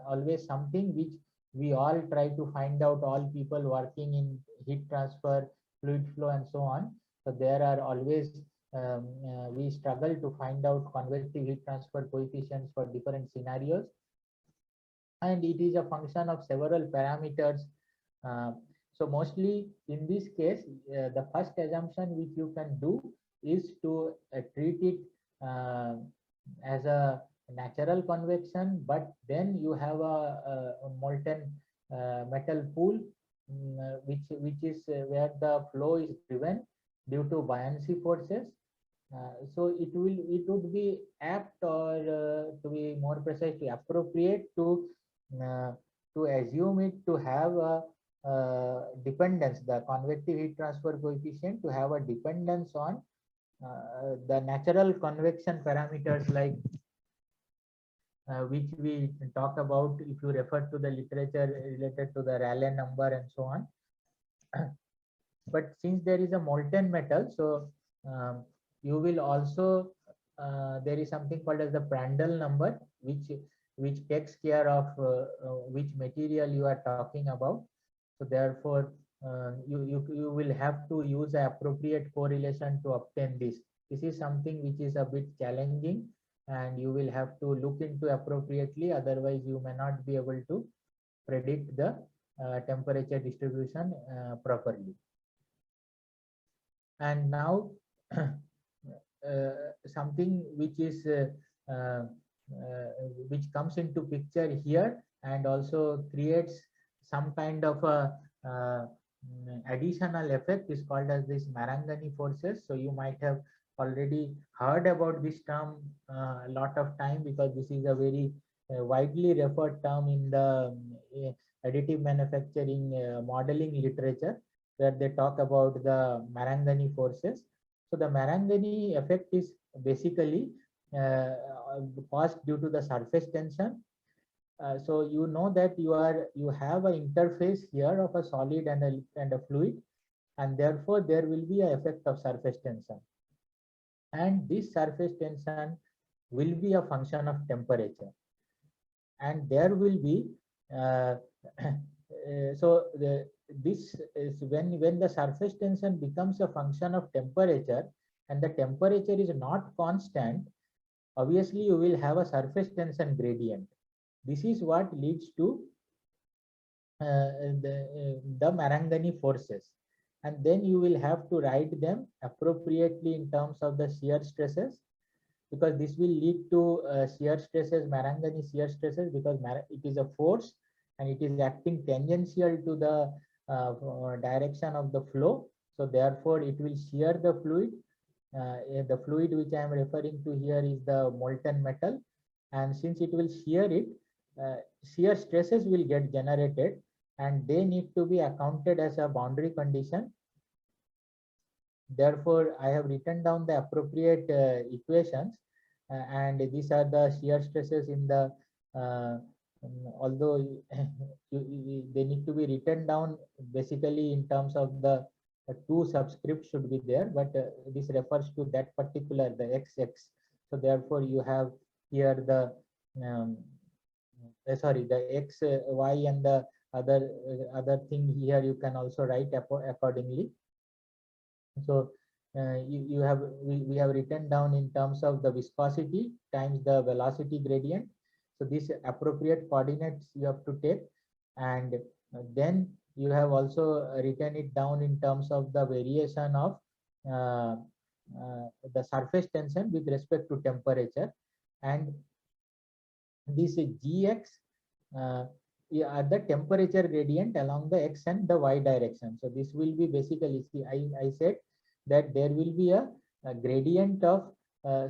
always something which we all try to find out, all people working in heat transfer, fluid flow and so on. So there are always we struggle to find out convective heat transfer coefficients for different scenarios, and it is a function of several parameters. So mostly in this case, the first assumption which you can do is to treat it as a natural convection, but then you have a molten metal pool, which is where the flow is driven due to buoyancy forces. So it would be apt, or to be more precisely appropriate, to assume it to have a dependence, the convective heat transfer coefficient to have a dependence on the natural convection parameters, like which we talk about if you refer to the literature related to the Rayleigh number and so on. But since there is a molten metal, so you will also there is something called as the Prandtl number, which takes care of which material you are talking about. So therefore you will have to use an appropriate correlation to obtain this. This is something which is a bit challenging, and you will have to look into appropriately, otherwise you may not be able to predict the temperature distribution properly. And now something which is which comes into picture here and also creates some kind of a additional effect is called as this Marangoni forces. So you might have already heard about this term a lot of time, because this is a very widely referred term in the additive manufacturing modeling literature, where they talk about the Marangoni forces. So the Marangoni effect is basically caused due to the surface tension. So you know that you have an interface here of a solid and a fluid, and therefore there will be an effect of surface tension, and this surface tension will be a function of temperature, and there will be So this is when the surface tension becomes a function of temperature, and the temperature is not constant, obviously you will have a surface tension gradient. This is what leads to the Marangoni forces, and then you will have to write them appropriately in terms of the shear stresses, because this will lead to shear stresses, Marangoni shear stresses, because it is a force and it is acting tangential to the direction of the flow. So therefore it will shear the fluid. The fluid which I am referring to here is the molten metal, and since it will shear it, shear stresses will get generated, and they need to be accounted as a boundary condition. Therefore, I have written down the appropriate equations, and these are the shear stresses in the, although they need to be written down basically in terms of the two subscripts should be there, but this refers to that particular, the XX. So therefore, you have here the, sorry, the X, Y, and the other thing here you can also write accordingly. So you have we have written down in terms of the viscosity times the velocity gradient. So these appropriate coordinates you have to take, and then you have also written it down in terms of the variation of the surface tension with respect to temperature, and this Gx are the temperature gradient along the x and the y direction. So this will be basically, see, I said that there will be a gradient of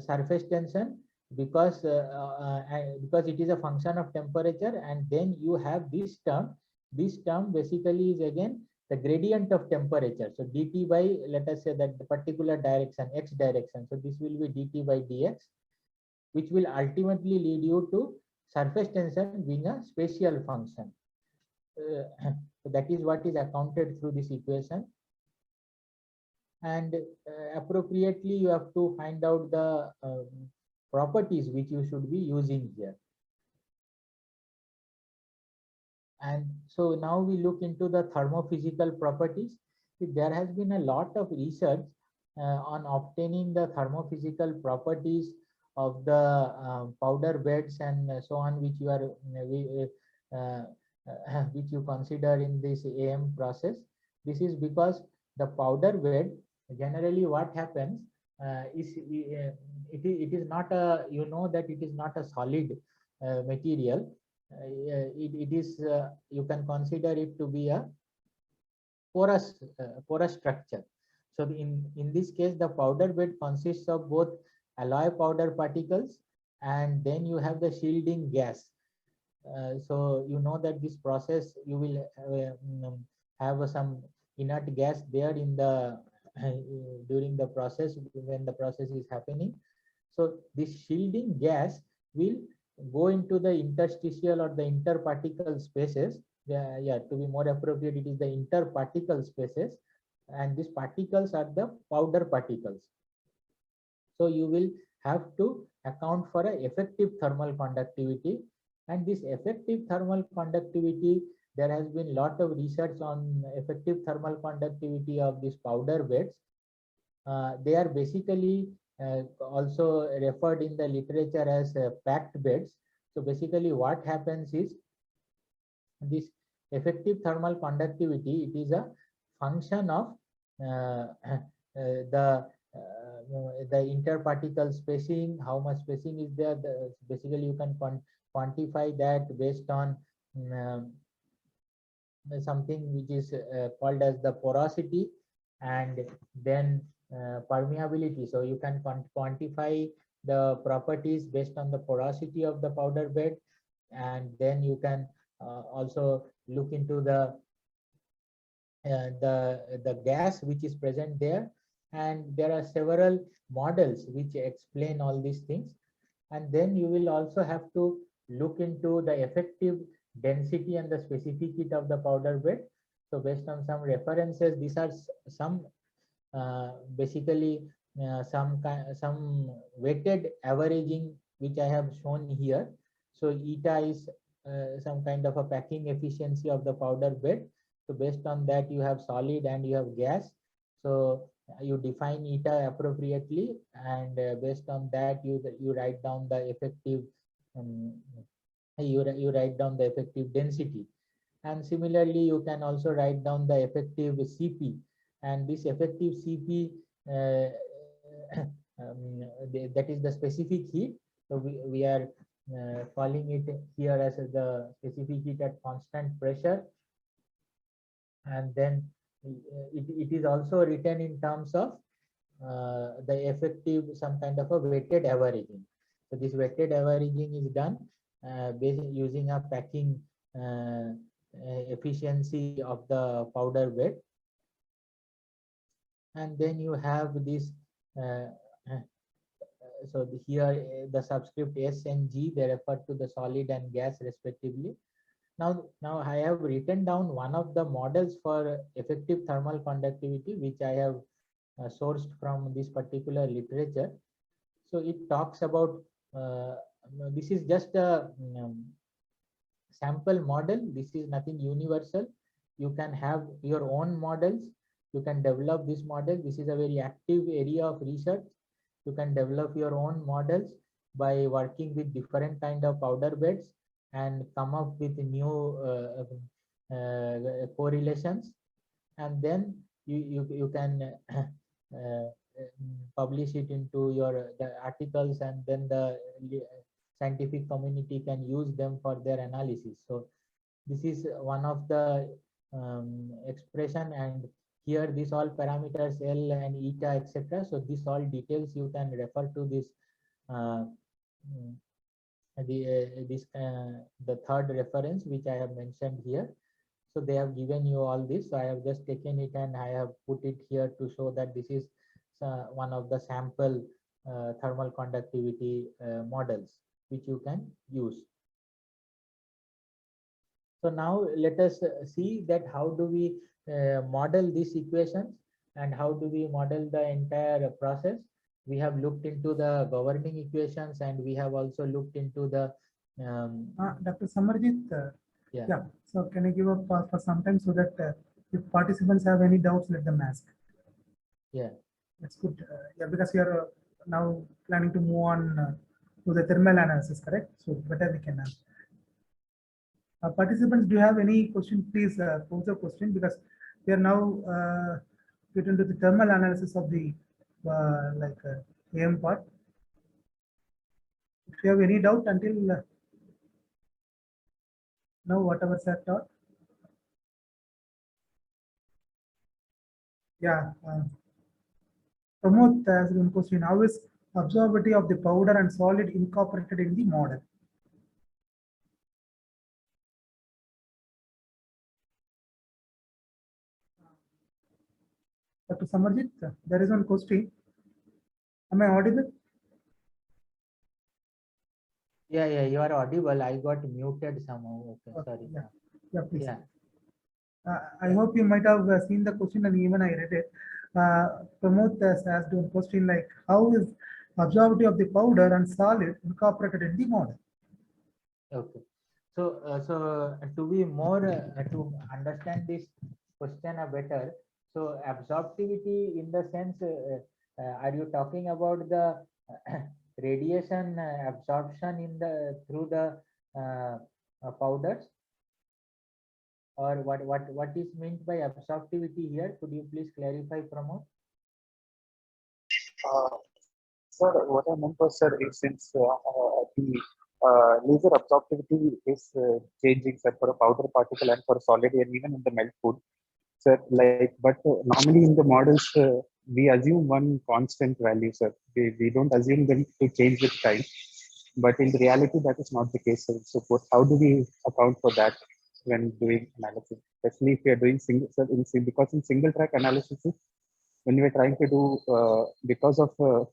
surface tension because it is a function of temperature, and then you have this term. This term basically is again the gradient of temperature. So dt by, let us say that the particular direction, x direction. So this will be dt by dx, which will ultimately lead you to surface tension being a spatial function. So that is what is accounted through this equation. And appropriately, you have to find out the properties which you should be using here. And so now we look into the thermophysical properties. There has been a lot of research on obtaining the thermophysical properties of the powder beds and so on, which you are which you consider in this AM process. This is because the powder bed, generally what happens is it is not a, you know that it is not a solid material. It is you can consider it to be a porous structure. So in this case, the powder bed consists of both alloy powder particles, and then you have the shielding gas. So you know that this process you will have some inert gas there in the during the process when the process is happening. So this shielding gas will go into the interstitial or the interparticle spaces. Yeah, to be more appropriate, it is the interparticle spaces, and these particles are the powder particles. So you will have to account for an effective thermal conductivity, and this effective thermal conductivity, there has been a lot of research on effective thermal conductivity of these powder beds. They are basically also referred in the literature as packed beds. So basically what happens is this effective thermal conductivity, it is a function of the interparticle spacing, how much spacing is there. Basically you can quantify that based on something which is called as the porosity, and then permeability. So you can quantify the properties based on the porosity of the powder bed, and then you can also look into the gas which is present there, and there are several models which explain all these things. And then you will also have to look into the effective density and the specificity of the powder bed. So based on some references, these are some basically some weighted averaging which I have shown here. So eta is some kind of a packing efficiency of the powder bed. So based on that, you have solid and you have gas. So you define eta appropriately, and based on that, you write down the effective you write down the effective density. And similarly, you can also write down the effective CP, and this effective CP that is the specific heat. So we are calling it here as the specific heat at constant pressure, and then it is also written in terms of the effective some kind of a weighted averaging. So this weighted averaging is done using a packing efficiency of the powder bed. And then you have this so here the subscript S and G, they refer to the solid and gas respectively. Now I have written down one of the models for effective thermal conductivity, which I have sourced from this particular literature. So it talks about this is just a sample model. This is nothing universal. You can have your own models. You can develop this model. This is a very active area of research. You can develop your own models by working with different kind of powder beds and come up with new correlations, and then you can publish it into the articles, and then the scientific community can use them for their analysis. So this is one of the expression, and here these all parameters L and eta, etc. So this all details you can refer to this the third reference which I have mentioned here. So they have given you all this. So I have just taken it and I have put it here to show that this is one of the sample thermal conductivity models which you can use. So now let us see that how do we model these equations and how do we model the entire process. We have looked into the governing equations, and we have also looked into the Dr. Samarjeet, yeah. So can you give a pause for some time so that if participants have any doubts, let them ask. Yeah, that's good. Yeah, because we are now planning to move on to the thermal analysis, correct? So better we can ask. Participants, do you have any question? Please pose a question, because we are now get into the thermal analysis of the AM part. If you have any doubt until now, whatever sir taught. Yeah. Pramod has one question. How is absorbability of the powder and solid incorporated in the model? Dr. Samarjeet, there is one question. Am I audible? Yeah, you are audible. I got muted somehow. Okay, sorry. Yeah, please. Yeah. I hope you might have seen the question and even I read it. Pramod has asked one question like, how is absorbability of the powder and solid incorporated in the model? Okay. So, to be more to understand this question better, so absorptivity in the sense, are you talking about the radiation absorption in through the powders, or what is meant by absorptivity here? Could you please clarify, Pramod? Sir, what I meant was, sir, is since the laser absorptivity is changing, sir, for a powder particle and for a solid, and even in the melt food, sir, but normally in the models, we assume one constant value, sir. We don't assume them to change with time, but in reality, that is not the case, sir. So how do we account for that when doing analysis, especially if we are doing single, sir, because in single track analysis, when we're trying to do, because of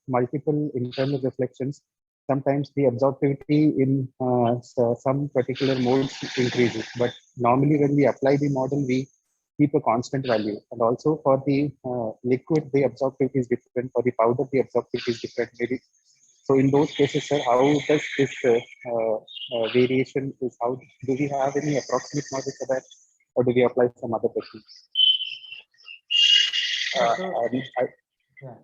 multiple internal reflections, sometimes the absorptivity in some particular modes increases. But normally when we apply the model, we keep a constant value. And also for the liquid, the absorptivity is different. For the powder, the absorptivity is different. Maybe. So in those cases, sir, how does this variation is how, do we have any approximate model for that, or do we apply some other techniques? Yeah, so, I, yeah,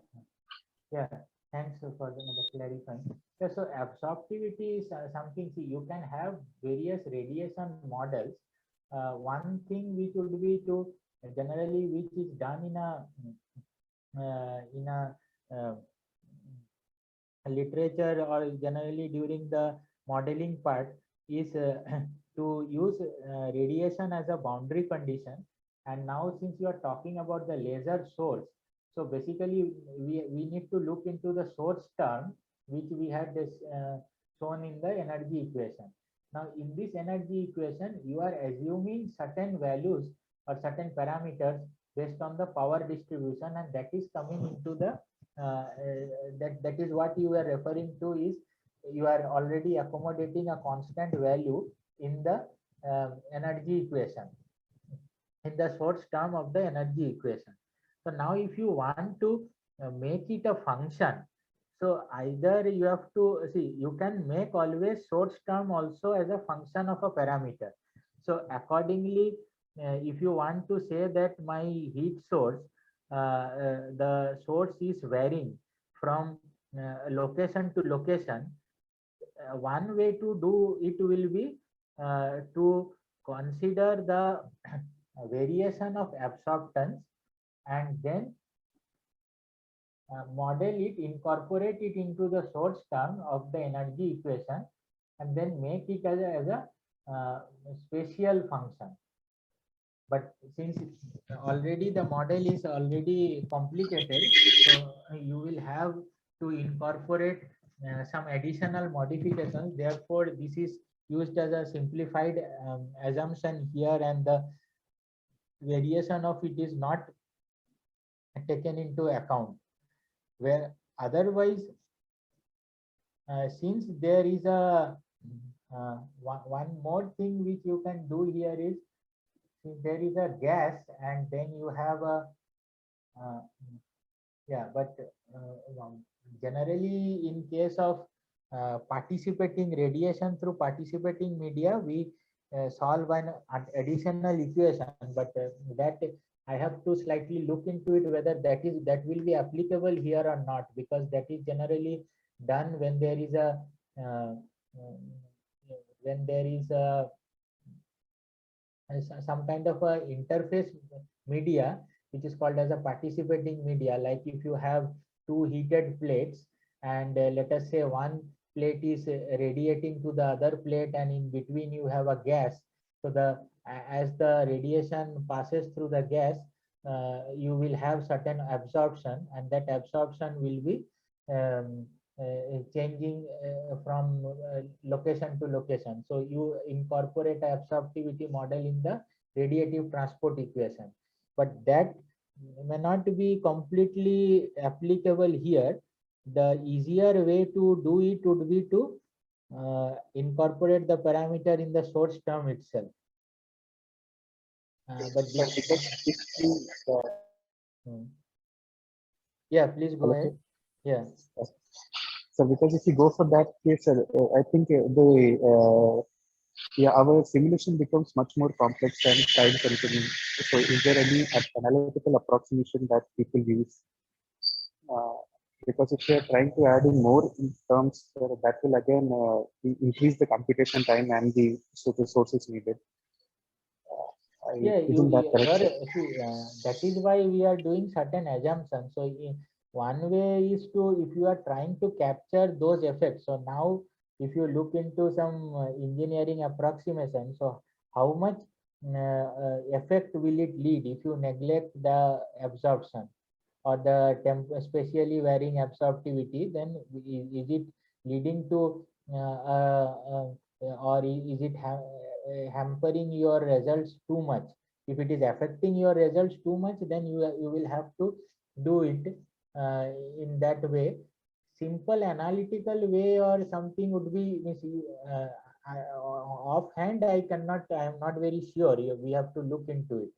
yeah. Thanks for the clarifying. Yeah, so absorptivity is something. See, you can have various radiation models. One thing which would be to generally, which is done in a uh, literature or generally during the modeling part is to use radiation as a boundary condition. And now since you are talking about the laser source, so basically we need to look into the source term which we had this, shown in the energy equation. Now in this energy equation you are assuming certain values or certain parameters based on the power distribution, and that is coming into the that is what you are referring to, is you are already accommodating a constant value in the energy equation, in the source term of the energy equation. So now if you want to make it a function, so either you have to see, you can make always source term also as a function of a parameter. So accordingly, if you want to say that my heat source, the source is varying from location to location, one way to do it will be to consider the variation of absorptance and then model it, incorporate it into the source term of the energy equation, and then make it as a spatial function. But since already the model is already complicated, so you will have to incorporate some additional modifications. Therefore, this is used as a simplified assumption here, and the variation of it is not taken into account. Where otherwise, since there is a one more thing which you can do here is, since there is a gas and then you have a but generally in case of participating radiation through participating media, we solve an additional equation, but that I have to slightly look into it whether that will be applicable here or not, because that is generally done when there is a some kind of a interface media which is called as a participating media. Like if you have two heated plates and let us say one plate is radiating to the other plate and in between you have a gas, so as the radiation passes through the gas, you will have certain absorption, and that absorption will be changing from location to location. So you incorporate a absorptivity model in the radiative transport equation, but that may not be completely applicable here. The easier way to do it would be to incorporate the parameter in the source term itself. But yeah, please go ahead. Yeah. So because if you go for that case, I think our simulation becomes much more complex and time consuming. So is there any analytical approximation that people use? Because if you are trying to add in more in terms, that will again increase the computation time and the resources needed. Yeah, that is why we are doing certain assumptions. So one way is to, if you are trying to capture those effects, so now if you look into some engineering approximation, so how much effect will it lead if you neglect the absorption or the spatially varying absorptivity? Then is it leading to or is it hampering your results too much? If it is affecting your results too much, then you will have to do it in that way. Simple analytical way or something would be offhand I am not very sure. We have to look into it.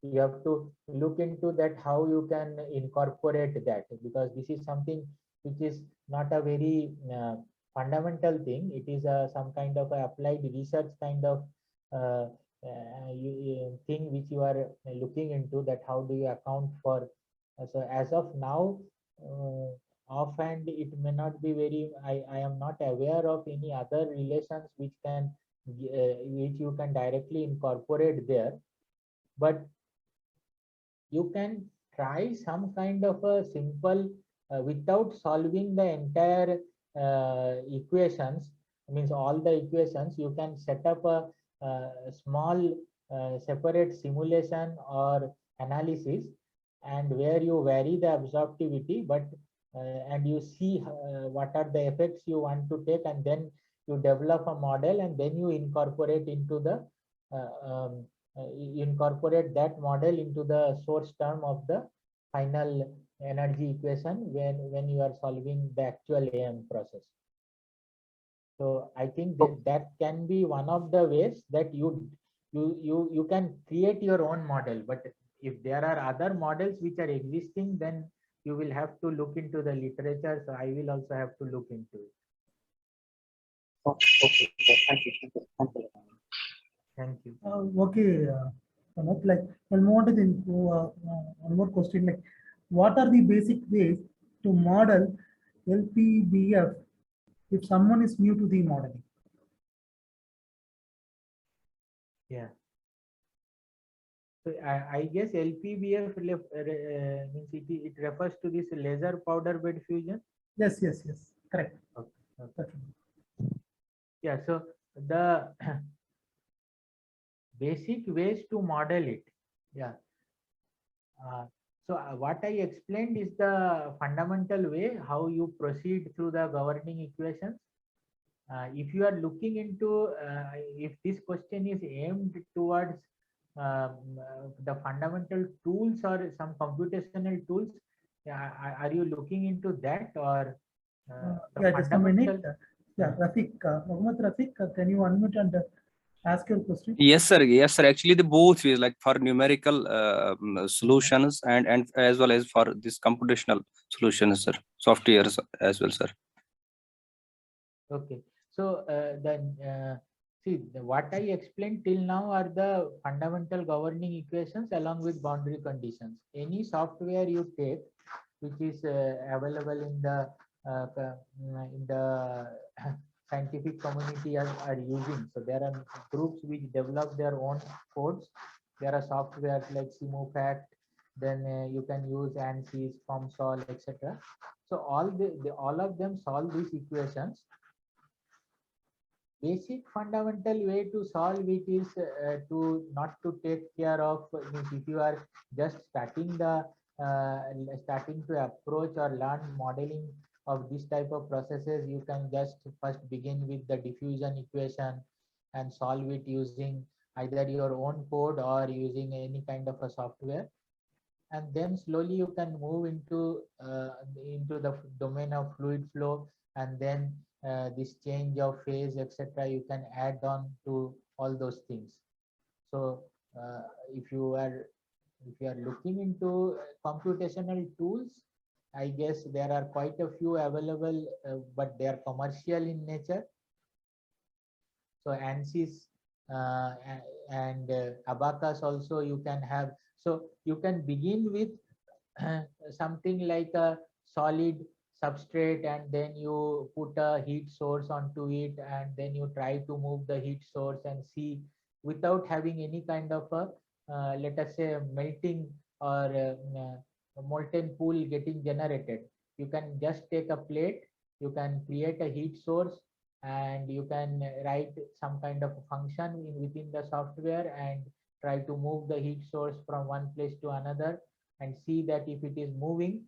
You have to look into that, how you can incorporate that, because this is something which is not a very fundamental thing. It is some kind of a applied research kind of thing which you are looking into, that how do you account for. So as of now, offhand it may not be very, I am not aware of any other relations which can which you can directly incorporate there, but you can try some kind of a simple without solving the entire equations, means all the equations. You can set up a small separate simulation or analysis, and where you vary the absorptivity, but and you see what are the effects you want to take, and then you develop a model, and then you incorporate into the incorporate that model into the source term of the final energy equation when you are solving the actual AM process. So I think that can be one of the ways that you can create your own model. But if there are other models which are existing, then you will have to look into the literature. So I will also have to look into it. Okay, sir. Thank you. Thank you. Thank you. Okay, like we'll move on to one more question. Like, what are the basic ways to model LPBF if someone is new to the modeling? Yeah. So I guess LPBF means it refers to this laser powder bed fusion. Yes, correct. Okay. Yeah, so the basic ways to model it. Yeah. So what I explained is the fundamental way how you proceed through the governing equations. If you are looking into, if this question is aimed towards the fundamental tools or some computational tools, are you looking into that, or yeah, just a minute. Yeah, Rafiq, Mohammed Rafiq, can you unmute and ask your question? Yes, sir. Yes, sir. Actually, the both ways, like for numerical solutions and as well as for this computational solutions, sir. Softwares as well, sir. Okay. So then see, what I explained till now are the fundamental governing equations along with boundary conditions. Any software you take, which is available in the scientific community are using. So there are groups which develop their own codes. There are softwares like SimoFact. Then you can use ANSYS, FOMSOL, etc. So all of them solve these equations. Basic fundamental way to solve it is to not to take care of, if you are just starting to approach or learn modeling of this type of processes, you can just first begin with the diffusion equation and solve it using either your own code or using any kind of a software, and then slowly you can move into the domain of fluid flow, and then this change of phase, etc. You can add on to all those things. So if you are looking into computational tools, I guess there are quite a few available, but they are commercial in nature. So ANSYS and Abacus also you can have. So you can begin with something like a solid substrate, and then you put a heat source onto it, and then you try to move the heat source and see, without having any kind of a let us say melting or a molten pool getting generated. You can just take a plate, you can create a heat source, and you can write some kind of a function within the software and try to move the heat source from one place to another, and see that if it is moving,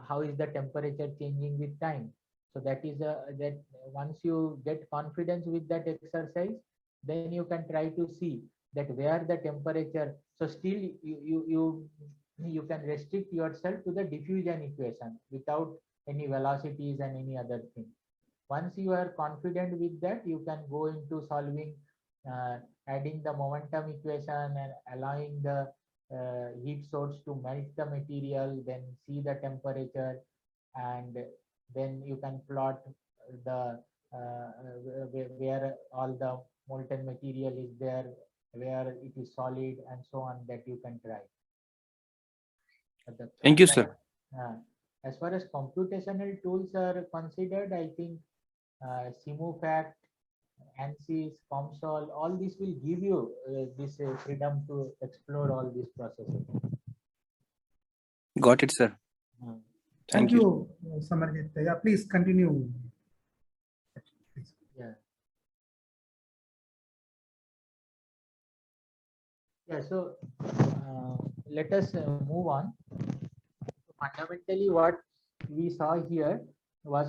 how is the temperature changing with time. So that is that once you get confidence with that exercise, then you can try to see that where the temperature. So still you can restrict yourself to the diffusion equation without any velocities and any other thing. Once you are confident with that, you can go into solving, adding the momentum equation and allowing the heat source to melt the material, then see the temperature, and then you can plot the where all the molten material is there, where it is solid, and so on, that you can try. Thank you, sir. As far as computational tools are considered, I think SimuFact, ANSYS, COMSOL, all this will give you this freedom to explore all these processes. Got it, sir. Thank you, Samarjeet. Yeah, please continue. Yeah. Yeah, so let us move on. Fundamentally, what we saw here was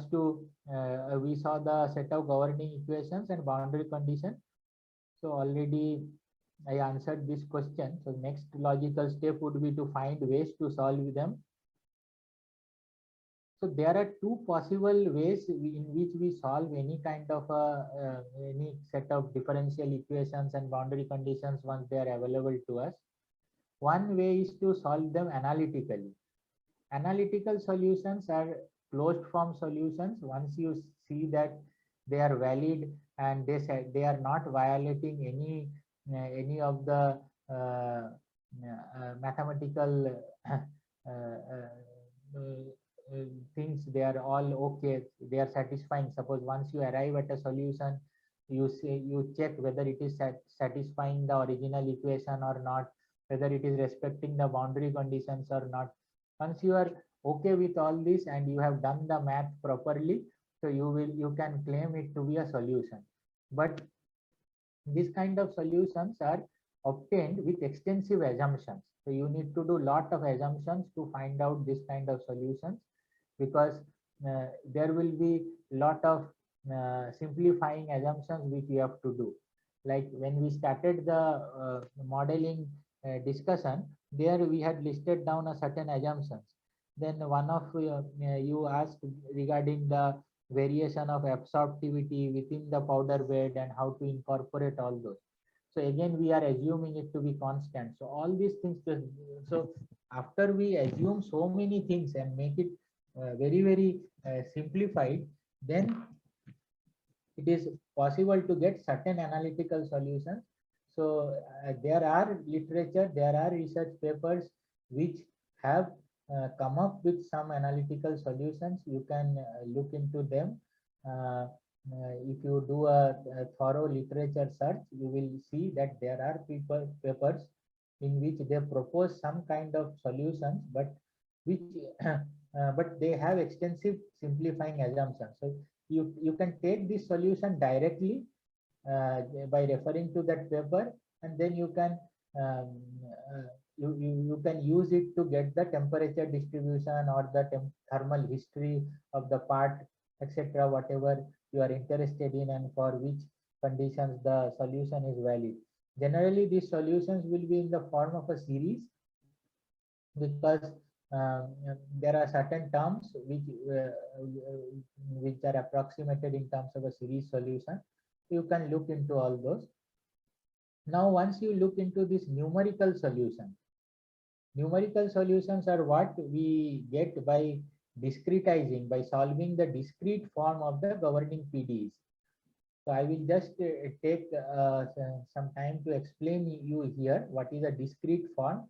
we saw the set of governing equations and boundary conditions. So already I answered this question. So next logical step would be to find ways to solve them. So there are two possible ways in which we solve any kind of any set of differential equations and boundary conditions once they are available to us. One way is to solve them analytically. Analytical solutions are closed form solutions. Once you see that they are valid and they are not violating any of the mathematical things, they are all okay, they are satisfying. Suppose once you arrive at a solution, you check whether it is satisfying the original equation or not, whether it is respecting the boundary conditions or not. Once you are okay with all this and you have done the math properly, so you can claim it to be a solution. But this kind of solutions are obtained with extensive assumptions. So you need to do a lot of assumptions to find out this kind of solutions, because there will be a lot of simplifying assumptions which you have to do. Like when we started the modeling discussion, there we had listed down a certain assumptions. Then one of you asked regarding the variation of absorptivity within the powder bed and how to incorporate all those. So again, we are assuming it to be constant. So all these things, so after we assume so many things and make it very simplified, then it is possible to get certain analytical solutions. So there are literature, there are research papers which have come up with some analytical solutions. You can look into them. If you do a thorough literature search, you will see that there are papers in which they propose some kind of solutions, but which but they have extensive simplifying assumptions. So you can take this solution directly by referring to that paper, and then you can you can use it to get the temperature distribution or the thermal history of the part, etc., whatever you are interested in and for which conditions the solution is valid. Generally, these solutions will be in the form of a series, because there are certain terms which are approximated in terms of a series solution. You can look into all those. Now, once you look into this numerical solution, numerical solutions are what we get by discretizing, by solving the discrete form of the governing PDEs. So I will just take some time to explain you here what is a discrete form.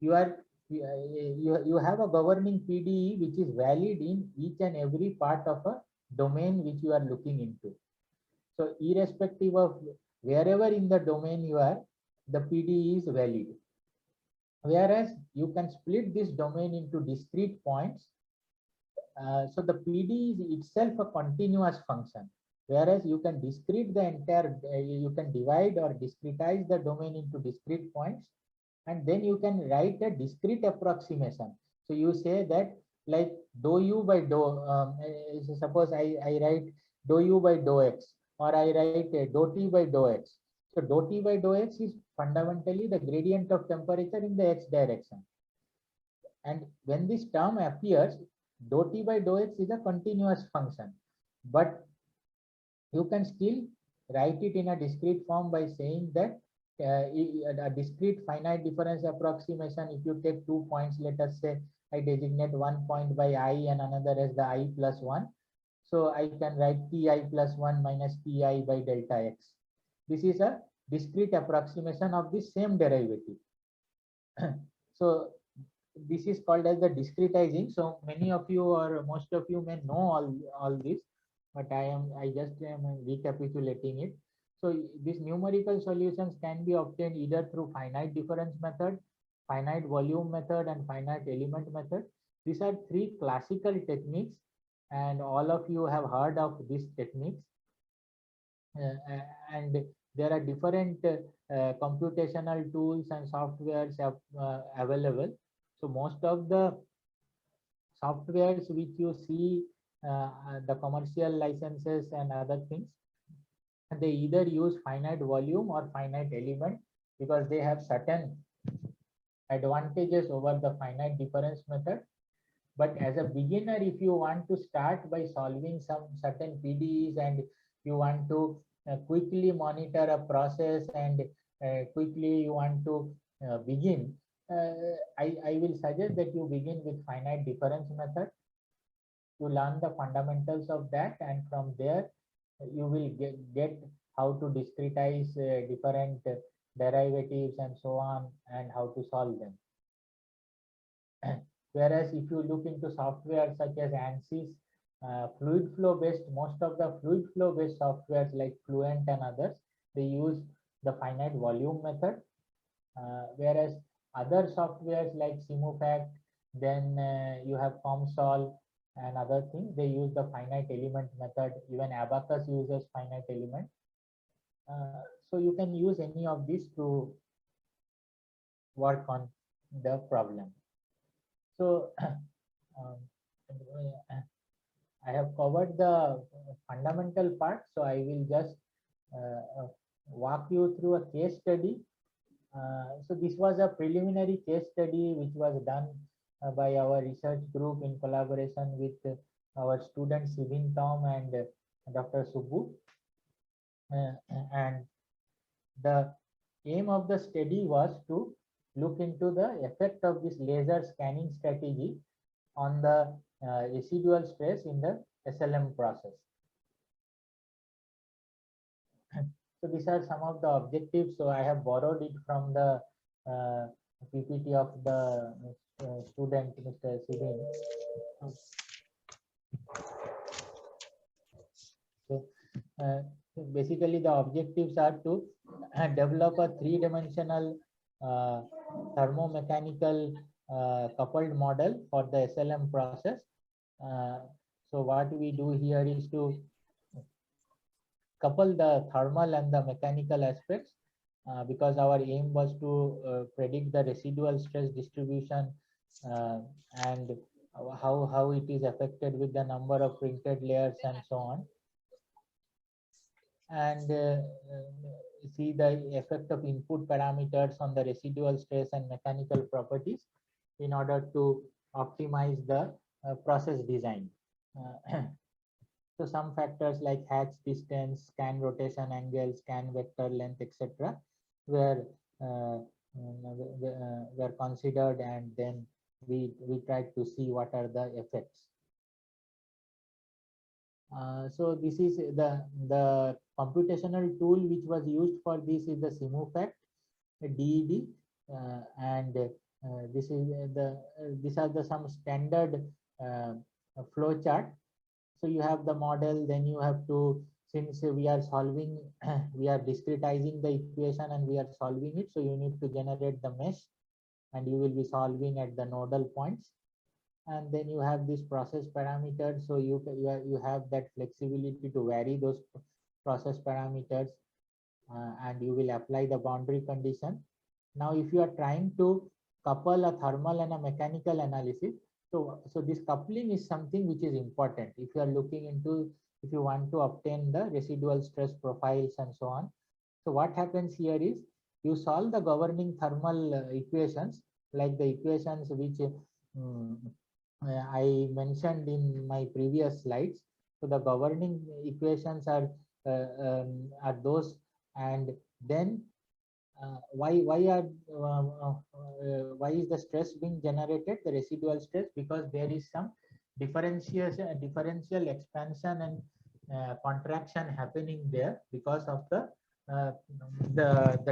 You have a governing PDE which is valid in each and every part of a domain which you are looking into. So irrespective of wherever in the domain you are, the PDE is valid. Whereas you can split this domain into discrete points. So the PDE is itself a continuous function. Whereas you can discrete the entire, you can divide or discretize the domain into discrete points, and then you can write a discrete approximation. So you say that like dou u by dou, suppose I write dou u by dou x, or I write dou t by dou x. So dou t by dou x is fundamentally the gradient of temperature in the x direction. And when this term appears, dou t by dou x is a continuous function, but you can still write it in a discrete form by saying that a discrete finite difference approximation, if you take 2 points, let us say I designate one point by I and another as the I plus 1. So I can write Ti plus 1 minus Ti by delta x. This is a discrete approximation of the same derivative. So this is called as the discretizing. So many of you or most of you may know all this, but I just am recapitulating it. So these numerical solutions can be obtained either through finite difference method, finite volume method, and finite element method. These are three classical techniques, and all of you have heard of these techniques. And there are different computational tools and softwares available. So most of the softwares which you see, the commercial licenses and other things, they either use finite volume or finite element because they have certain advantages over the finite difference method. But as a beginner, if you want to start by solving some certain PDEs and you want to quickly monitor a process and quickly you want to begin, I will suggest that you begin with finite difference method. You learn the fundamentals of that, and from there you will get how to discretize different derivatives and so on, and how to solve them. Whereas if you look into software such as ANSYS, fluid flow based, most of the fluid flow based softwares like Fluent and others, they use the finite volume method. Whereas other softwares like SimuFact, then you have ComSol and other things, they use the finite element method. Even Abacus uses finite element. So you can use any of these to work on the problem. So I have covered the fundamental part, so I will just walk you through a case study. So this was a preliminary case study which was done by our research group in collaboration with our student Sibin Tom and Dr. Subbu. And the aim of the study was to look into the effect of this laser scanning strategy on the residual stress in the SLM process. So these are some of the objectives. So I have borrowed it from the PPT of the student, Mr. Sibin. So basically the objectives are to develop a three-dimensional thermomechanical coupled model for the SLM process. So what we do here is to couple the thermal and the mechanical aspects, because our aim was to predict the residual stress distribution and how it is affected with the number of printed layers and so on, and see the effect of input parameters on the residual stress and mechanical properties in order to optimize the process design. So some factors like hatch distance, scan rotation angle, scan vector length, etc. were considered, and then we tried to see what are the effects. So this is the computational tool which was used for this is the SimuFact DED, and this is these are the some standard flow chart. So you have the model, then you have to, since we are solving, we are discretizing the equation and we are solving it. So you need to generate the mesh, and you will be solving at the nodal points. And then you have this process parameters. So you have that flexibility to vary those process parameters, and you will apply the boundary condition. Now, if you are trying to couple a thermal and a mechanical analysis, so this coupling is something which is important if you are looking into, if you want to obtain the residual stress profiles and so on. So what happens here is you solve the governing thermal equations, like the equations which I mentioned in my previous slides. So the governing equations are those, and then why is the stress being generated, the residual stress? Because there is some differential expansion and contraction happening there because of the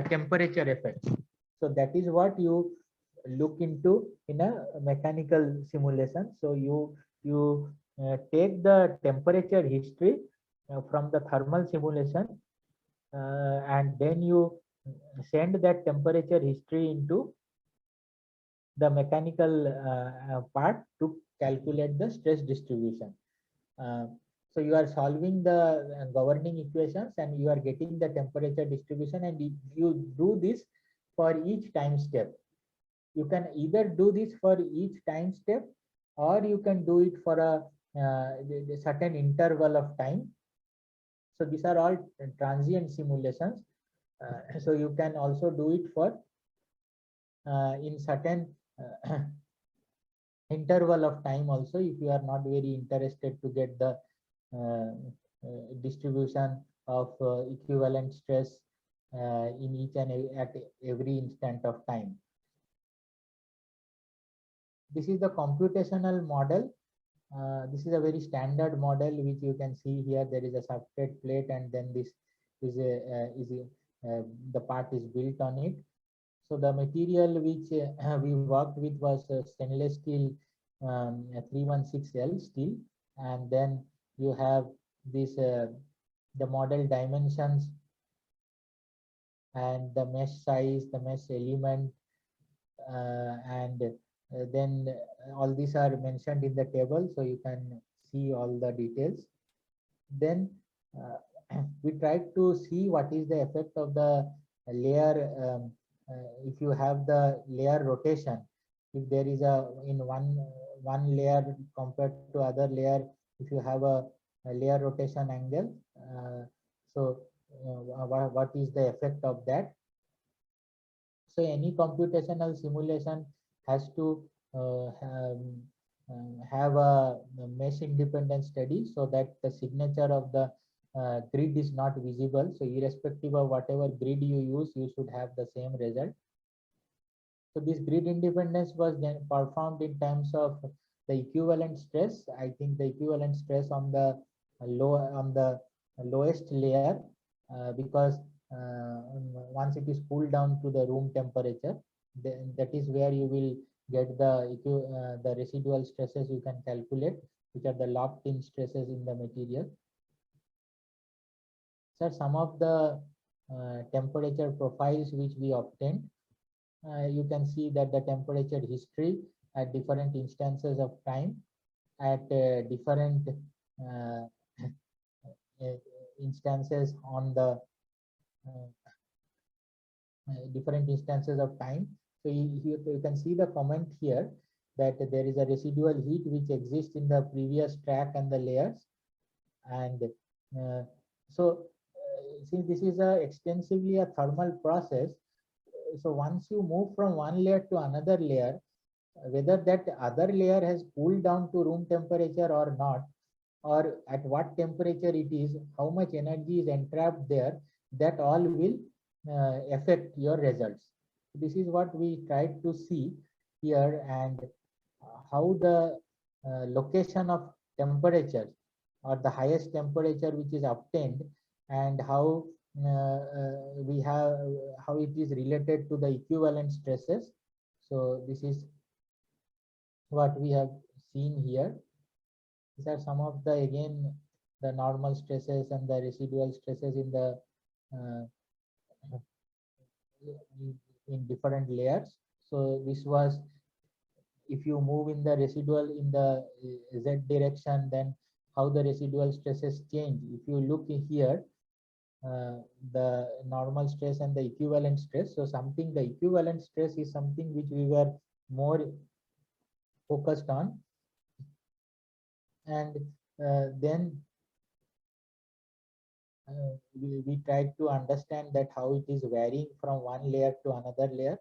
temperature effect. So that is what you look into in a mechanical simulation. So you take the temperature history from the thermal simulation, and then you send that temperature history into the mechanical part to calculate the stress distribution. So you are solving the governing equations and you are getting the temperature distribution, and you do this for each time step. You can either do this for each time step, or you can do it for a certain interval of time. So these are all transient simulations. So you can also do it for in certain interval of time also, if you are not very interested to get the distribution of equivalent stress in each and at every instant of time. This is the computational model. This is a very standard model which you can see here. There is a substrate plate, and then this is the part is built on it. So the material which we worked with was stainless steel 316L steel, and then you have this the model dimensions and the mesh size, the mesh element, and then all these are mentioned in the table, so you can see all the details. Then we tried to see what is the effect of the layer if you have the layer rotation. If there is a in one layer compared to other layer, if you have a layer rotation angle, so what is the effect of that? So any computational simulation has to have a mesh independent study, so that the signature of the grid is not visible. So irrespective of whatever grid you use, you should have the same result. So this grid independence was then performed in terms of the equivalent stress. I think the equivalent stress on the lowest layer, because once it is cooled down to the room temperature, then that is where you will get the residual stresses you can calculate, which are the locked in stresses in the material. So some of the temperature profiles which we obtained, you can see that the temperature history at different instances of time, at different instances on the different instances of time. So you can see the comment here that there is a residual heat which exists in the previous track and the layers. And since this is extensively a thermal process, so once you move from one layer to another layer, whether that other layer has cooled down to room temperature or not, or at what temperature it is, how much energy is entrapped there, that all will affect your results. This is what we tried to see here, and how the location of temperature or the highest temperature which is obtained, and how how it is related to the equivalent stresses. So this is what we have seen here. These are some of the, again, the normal stresses and the residual stresses in the in different layers. So this was, if you move in the residual in the Z direction, then how the residual stresses change. If you look here, the normal stress and the equivalent stress. So the equivalent stress is something which we were more focused on. And then we tried to understand that how it is varying from one layer to another layer.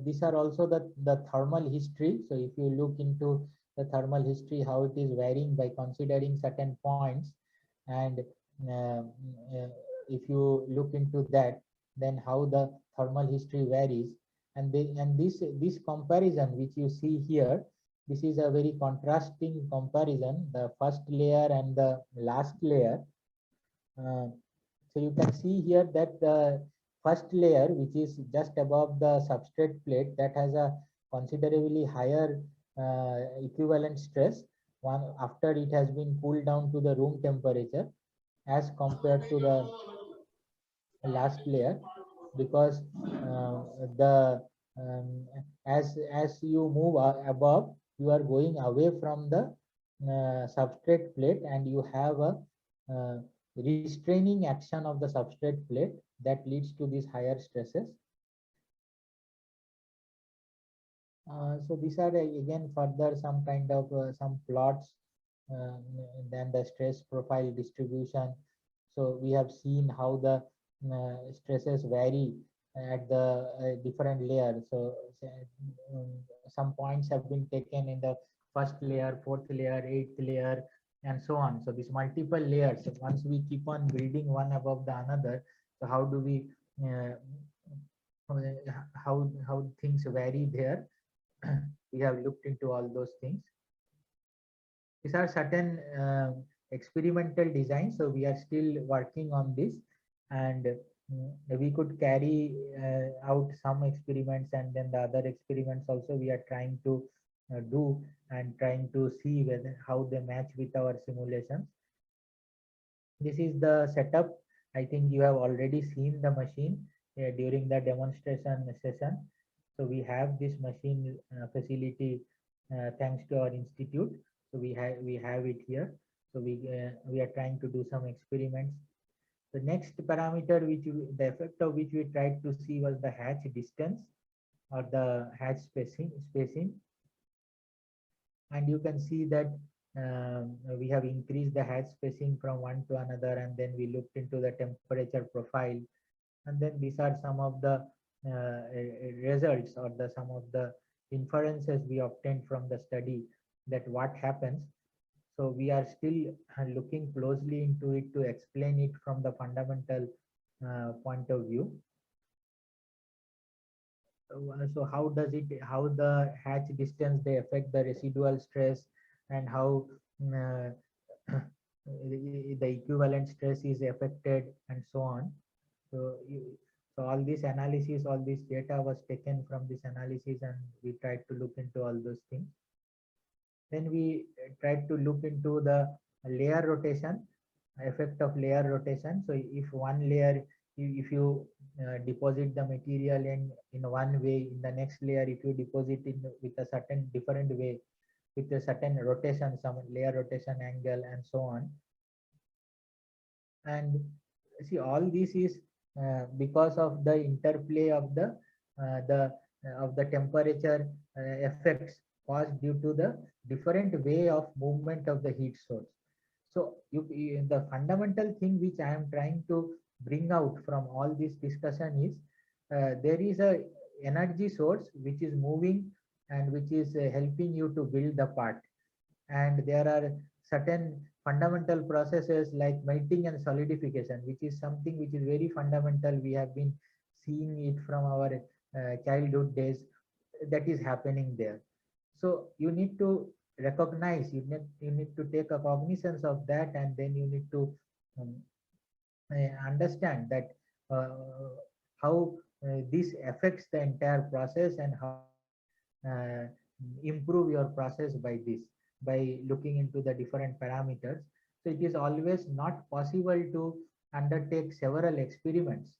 These are also the thermal history. So if you look into the thermal history, how it is varying by considering certain points, and if you look into that, then how the thermal history varies. And this comparison which you see here, this is a very contrasting comparison, the first layer and the last layer. So you can see here that the first layer, which is just above the substrate plate, that has a considerably higher equivalent stress one after it has been cooled down to the room temperature as compared to the last layer, because the as you move above, you are going away from the substrate plate, and you have a restraining action of the substrate plate that leads to these higher stresses. So these are again further some kind of some plots, then the stress profile distribution. So we have seen how the stresses vary at the different layers. So some points have been taken in the first layer, fourth layer, eighth layer, and so on. So these multiple layers, once we keep on building one above the another, so how do we how things vary there? We have looked into all those things. These are certain experimental designs, so we are still working on this, and we could carry out some experiments, and then the other experiments also we are trying to do and trying to see whether how they match with our simulations. This is the setup. I think you have already seen the machine during the demonstration session. So we have this machine facility thanks to our institute. So we have it here. So we are trying to do some experiments. The next parameter the effect of which we tried to see was the hatch distance or the hatch spacing. And you can see that we have increased the hatch spacing from one to another, and then we looked into the temperature profile, and then these are some of the results or some of the inferences we obtained from the study, that what happens. So we are still looking closely into it to explain it from the fundamental point of view. So how the hatch distance they affect the residual stress, and how the equivalent stress is affected, and so on. So all this analysis, all this data was taken from this analysis, and we tried to look into all those things. Then we tried to look into the layer rotation, effect of layer rotation. So if one layer, if you deposit the material in one way, in the next layer, if you deposit it with a certain different way, with a certain rotation, some layer rotation angle, and so on. And see, all this is because of the interplay of the temperature effects caused due to the different way of movement of the heat source. So the fundamental thing which I am trying to bring out from all this discussion is there is a energy source which is moving and which is helping you to build the part, and there are certain fundamental processes like melting and solidification, which is something which is very fundamental. We have been seeing it from our childhood days, that is happening there. So you need to recognize, you need to take a cognizance of that, and then you need to understand that how this affects the entire process, and how improve your process by looking into the different parameters. So it is always not possible to undertake several experiments.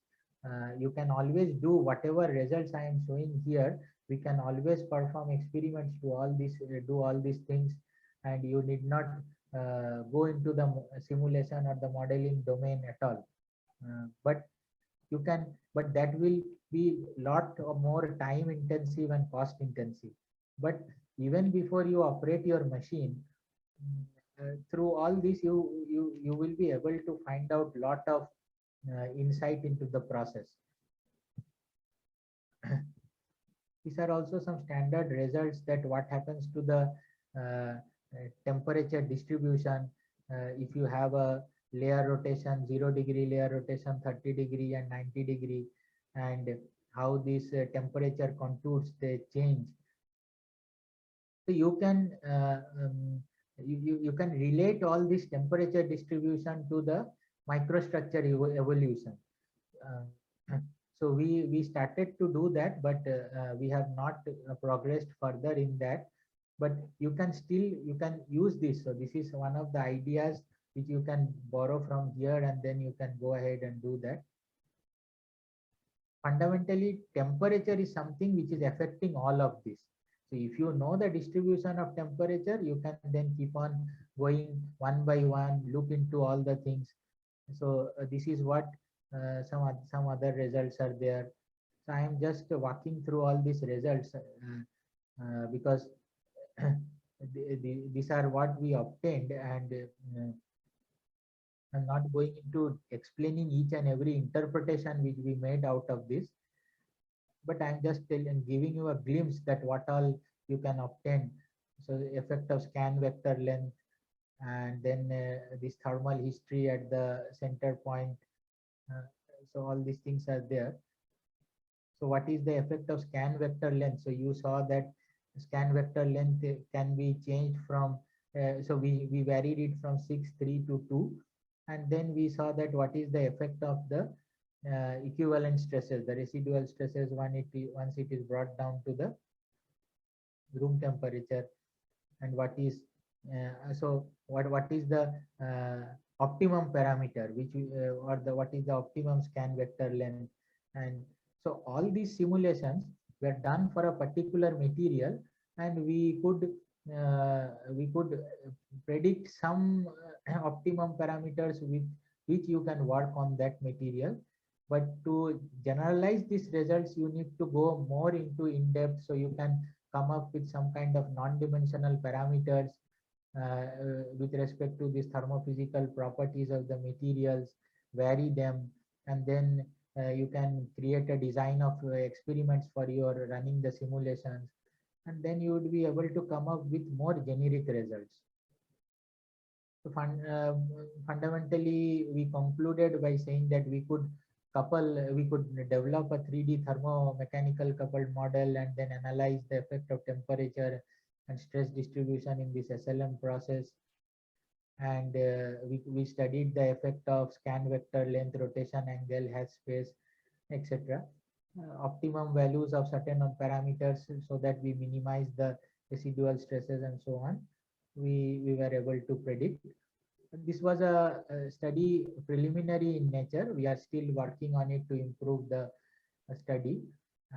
You can always do whatever results I am showing here. We can always perform experiments to do all these things, and you need not go into the simulation or the modeling domain at all. But you can, but that will be lot more time intensive and cost intensive. But even before you operate your machine, through all this, you will be able to find out lot of insight into the process. These are also some standard results, that what happens to the temperature distribution if you have a layer rotation, 0 degree layer rotation, 30 degree and 90 degree, and how this temperature contours they change. So you can you can relate all this temperature distribution to the microstructure evolution. So we started to do that, but we have not progressed further in that. But you can use this. So this is one of the ideas which you can borrow from here, and then you can go ahead and do that. Fundamentally, temperature is something which is affecting all of this. So if you know the distribution of temperature, you can then keep on going one by one, look into all the things. So this is what some other results are there. So I am just walking through all these results because these are what we obtained, and I'm not going into explaining each and every interpretation which we made out of this, but I'm just giving you a glimpse that what all you can obtain. So the effect of scan vector length, and then this thermal history at the center point. So all these things are there. So what is the effect of scan vector length? So you saw that scan vector length can be changed from, so we varied it from 6, 3 to 2. And then we saw that what is the effect of the equivalent stresses, the residual stresses once it is brought down to the room temperature, and what is so what is the optimum parameter which or the what is the optimum scan vector length. And so all these simulations were done for a particular material, and we could predict some optimum parameters with which you can work on that material. But to generalize these results, you need to go more into in depth, so you can come up with some kind of non-dimensional parameters with respect to these thermophysical properties of the materials, vary them, and then you can create a design of experiments for your running the simulations, and then you would be able to come up with more generic results. So fundamentally, we concluded by saying that we could develop a 3D thermomechanical coupled model and then analyze the effect of temperature and stress distribution in this SLM process. And we studied the effect of scan vector length, rotation angle, H space, etc. Optimum values of certain parameters so that we minimize the residual stresses and so on. We were able to predict. This was a study preliminary in nature. We are still working on it to improve the study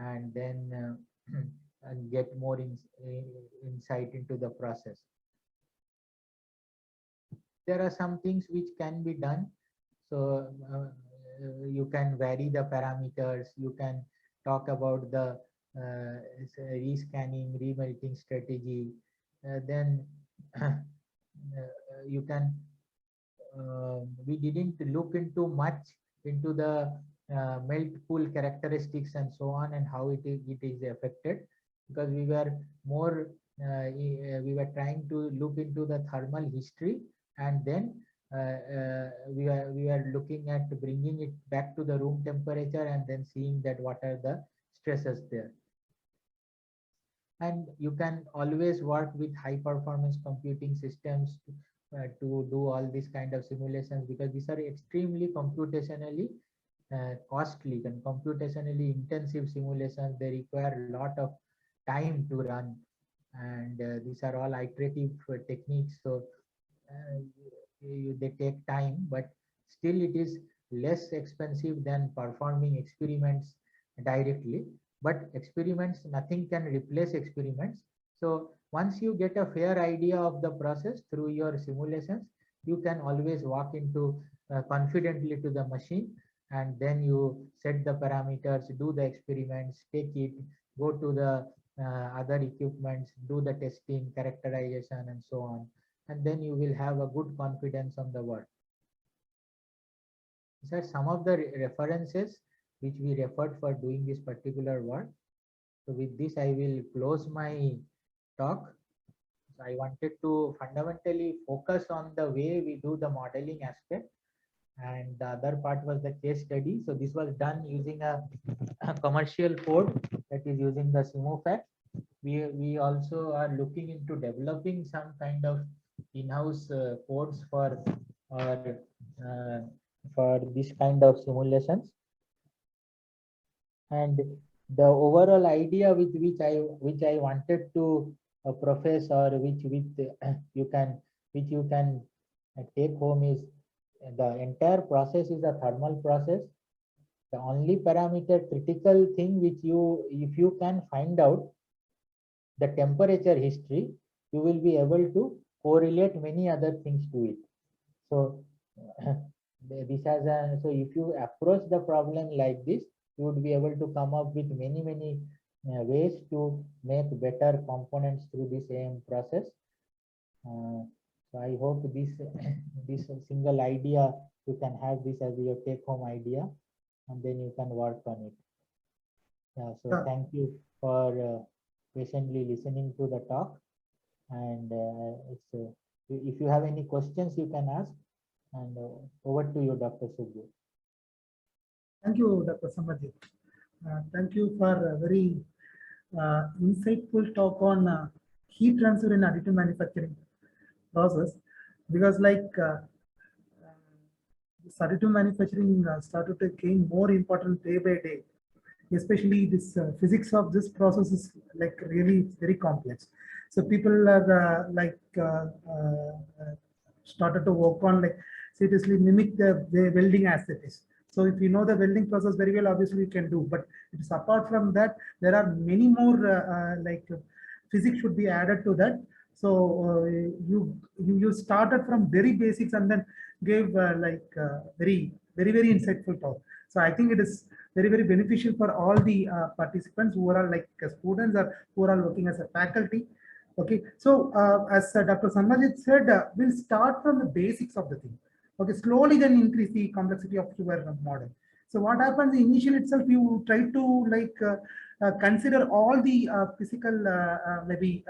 and then and get more insight into the process. There are some things which can be done. So you can vary the parameters. You can talk about the rescanning, remelting strategy. Then you can. We didn't look into much into the melt pool characteristics and so on, and how it is affected, because we were more we were trying to look into the thermal history, and then we were looking at bringing it back to the room temperature and then seeing that what are the stresses there. And you can always work with high performance computing systems to do all these kind of simulations, because these are extremely computationally costly and computationally intensive simulations. They require a lot of time to run, and these are all iterative techniques. So they take time, but still it is less expensive than performing experiments directly. But experiments, nothing can replace experiments. So once you get a fair idea of the process through your simulations, you can always walk into confidently to the machine, and then you set the parameters, do the experiments, take it, go to the other equipments, do the testing, characterization, and so on. And then you will have a good confidence on the work. These are some of the references which we referred for doing this particular work. So with this, I will close my talk. So I wanted to fundamentally focus on the way we do the modeling aspect. and the other part was the case study. So this was done using a commercial code that is using the Simofax. We also are looking into developing some kind of in-house codes for this kind of simulations. And the overall idea with which I wanted to profess, or which you can take home, is the entire process is a thermal process. The only parameter critical thing which if you can find out the temperature history, you will be able to correlate many other things to it. So so if you approach the problem like this, you would be able to come up with many ways to make better components through the same process. So I hope this single idea, you can have this as your take-home idea, and then you can work on it. Yeah. So thank you for patiently listening to the talk. And if you have any questions, you can ask. And over to you, Dr. Subbu. Thank you, Dr. Samarjeet. Thank you for a very insightful talk on heat transfer in additive manufacturing process, because this additive manufacturing started to gain more important day by day. Especially this physics of this process is like really very complex. So people are started to work on seriously mimic the welding as it is. So if you know the welding process very well, obviously you can do. But it's apart from that, there are many more physics should be added to that. So you started from very basics and then gave very insightful talk. So I think it is very beneficial for all the participants who are students or who are working as a faculty. Okay, so as Dr. Samarjeet said, we'll start from the basics of the thing. Okay, slowly then increase the complexity of your model. So what happens initially itself, you try to consider all the physical maybe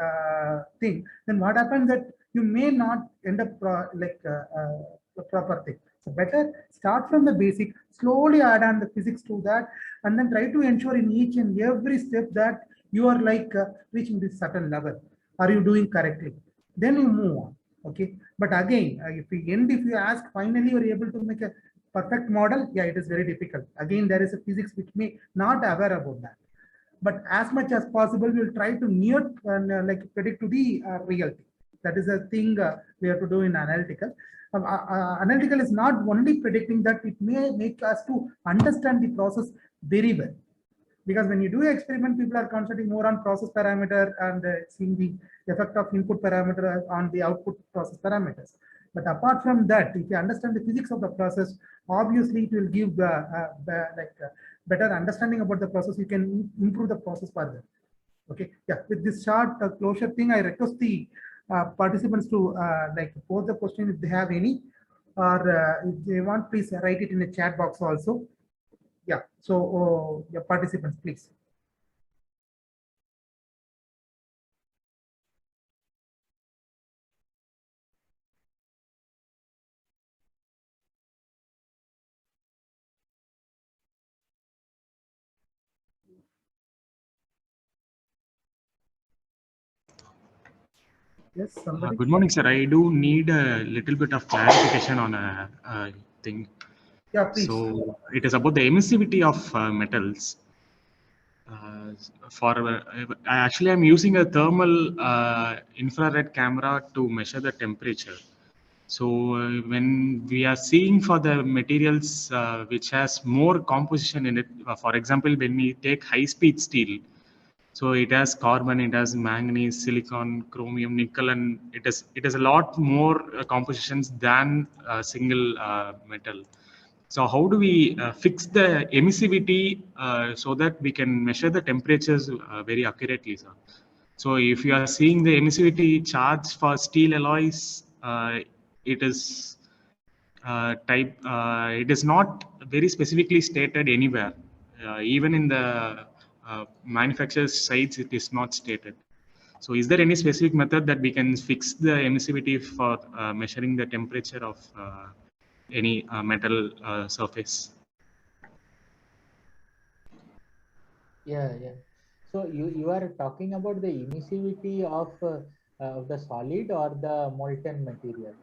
thing. Then what happens that you may not end up the proper thing. So better start from the basic, slowly add on the physics to that, and then try to ensure in each and every step that you are reaching this certain level. Are you doing correctly? Then you move on. Okay, but again, if you ask finally you're able to make a perfect model, yeah, it is very difficult. Again, there is a physics which may not aware about that. But as much as possible, we'll try to near predict to the reality. That is a thing we have to do in analytical. Analytical is not only predicting that, it may make us to understand the process very well. Because when you do experiment, people are concentrating more on process parameter and seeing the effect of input parameter on the output process parameters. But apart from that, if you understand the physics of the process, obviously it will give better understanding about the process. You can improve the process further. Okay, yeah. With this short closure thing, I request the participants to pose the question if they have any, or if they want, please write it in the chat box also. Yeah, so your participants, please. Yes, somebody. Good morning, sir. I do need a little bit of clarification on a thing. Yeah, please. So it is about the emissivity of metals. Actually, I'm using a thermal infrared camera to measure the temperature. So when we are seeing for the materials which has more composition in it, for example, when we take high-speed steel, so it has carbon, it has manganese, silicon, chromium, nickel, and it is a lot more compositions than a single metal. So how do we fix the emissivity so that we can measure the temperatures very accurately, sir? So if you are seeing the emissivity charge for steel alloys, it is it is not very specifically stated anywhere. Even in the manufacturer's sites, it is not stated. So is there any specific method that we can fix the emissivity for measuring the temperature of any metal surface. Yeah, yeah. So you are talking about the emissivity of the solid or the molten material?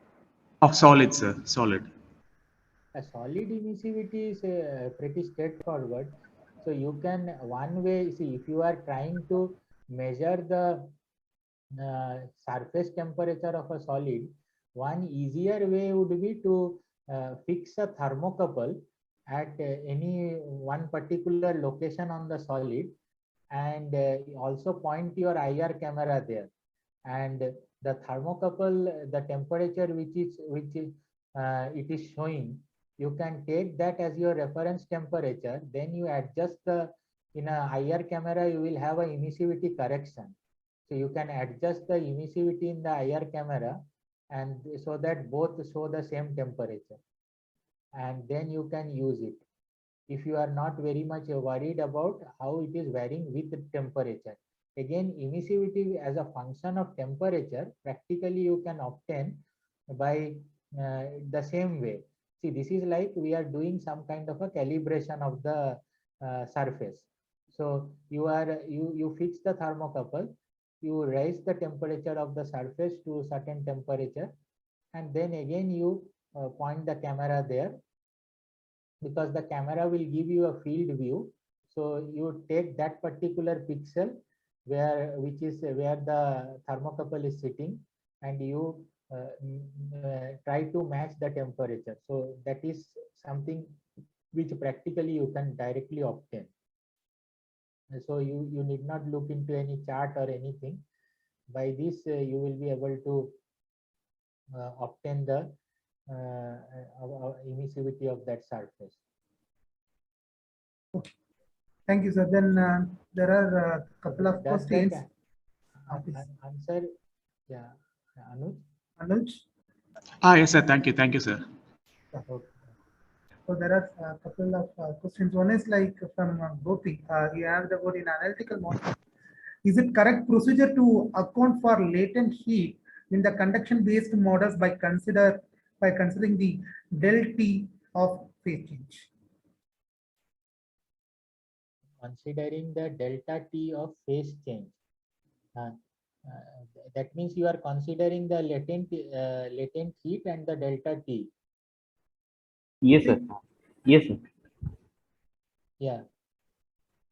Of solid, sir, solid. A solid emissivity is pretty straightforward. So you can one way see if you are trying to measure the surface temperature of a solid, one easier way would be to fix a thermocouple at any one particular location on the solid, and also point your IR camera there, and the thermocouple, the temperature which it is showing, you can take that as your reference temperature. Then you adjust the, in a IR camera you will have a emissivity correction, so you can adjust the emissivity in the IR camera, and so that both show the same temperature, and then you can use it if you are not very much worried about how it is varying with the temperature. Again, emissivity as a function of temperature, practically you can obtain by the same way. See, this is like we are doing some kind of a calibration of the surface. So you fix the thermocouple, you raise the temperature of the surface to a certain temperature, and then again you point the camera there, because the camera will give you a field view. So you take that particular pixel which is where the thermocouple is sitting, and you try to match the temperature. So that is something which practically you can directly obtain. So you need not look into any chart or anything. By this you will be able to obtain the emissivity of that surface. Thank you, sir. Then there are a couple of Does questions. that answer? Yeah, Anuj? Anuj? Yes, sir. Thank you, sir. Okay. So there are a couple of questions. One is like from Gopi. You have the word in analytical model. Is it correct procedure to account for latent heat in the conduction-based models by considering the del T of phase change? Considering the delta T of phase change. That means you are considering the latent heat and the delta T. Yes, sir. Yes, sir. Yeah.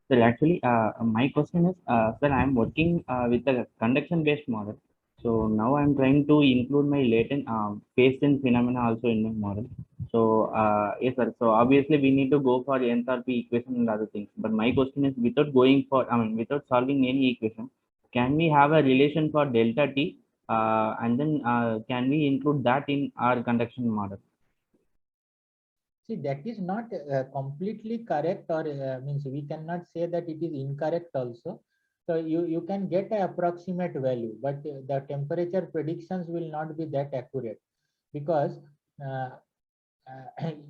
So actually, my question is, sir, I'm working with a conduction-based model. So now I'm trying to include my latent phase change phenomena also in my model. So yes, sir. So obviously we need to go for enthalpy equation and other things. But my question is, without going for, without solving any equation, can we have a relation for delta T, and then can we include that in our conduction model? See, that is not completely correct, or means we cannot say that it is incorrect also. So you can get an approximate value, but the temperature predictions will not be that accurate, because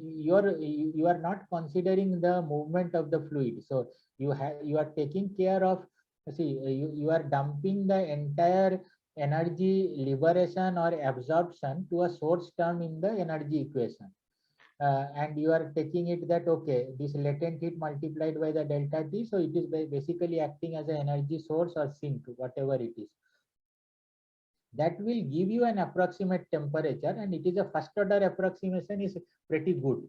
you are not considering the movement of the fluid. So you are taking care of, see, you are dumping the entire energy liberation or absorption to a source term in the energy equation. And you are taking it that, okay, this latent heat multiplied by the delta T, so it is basically acting as an energy source or sink, whatever it is. That will give you an approximate temperature, and it is a first order approximation, is pretty good.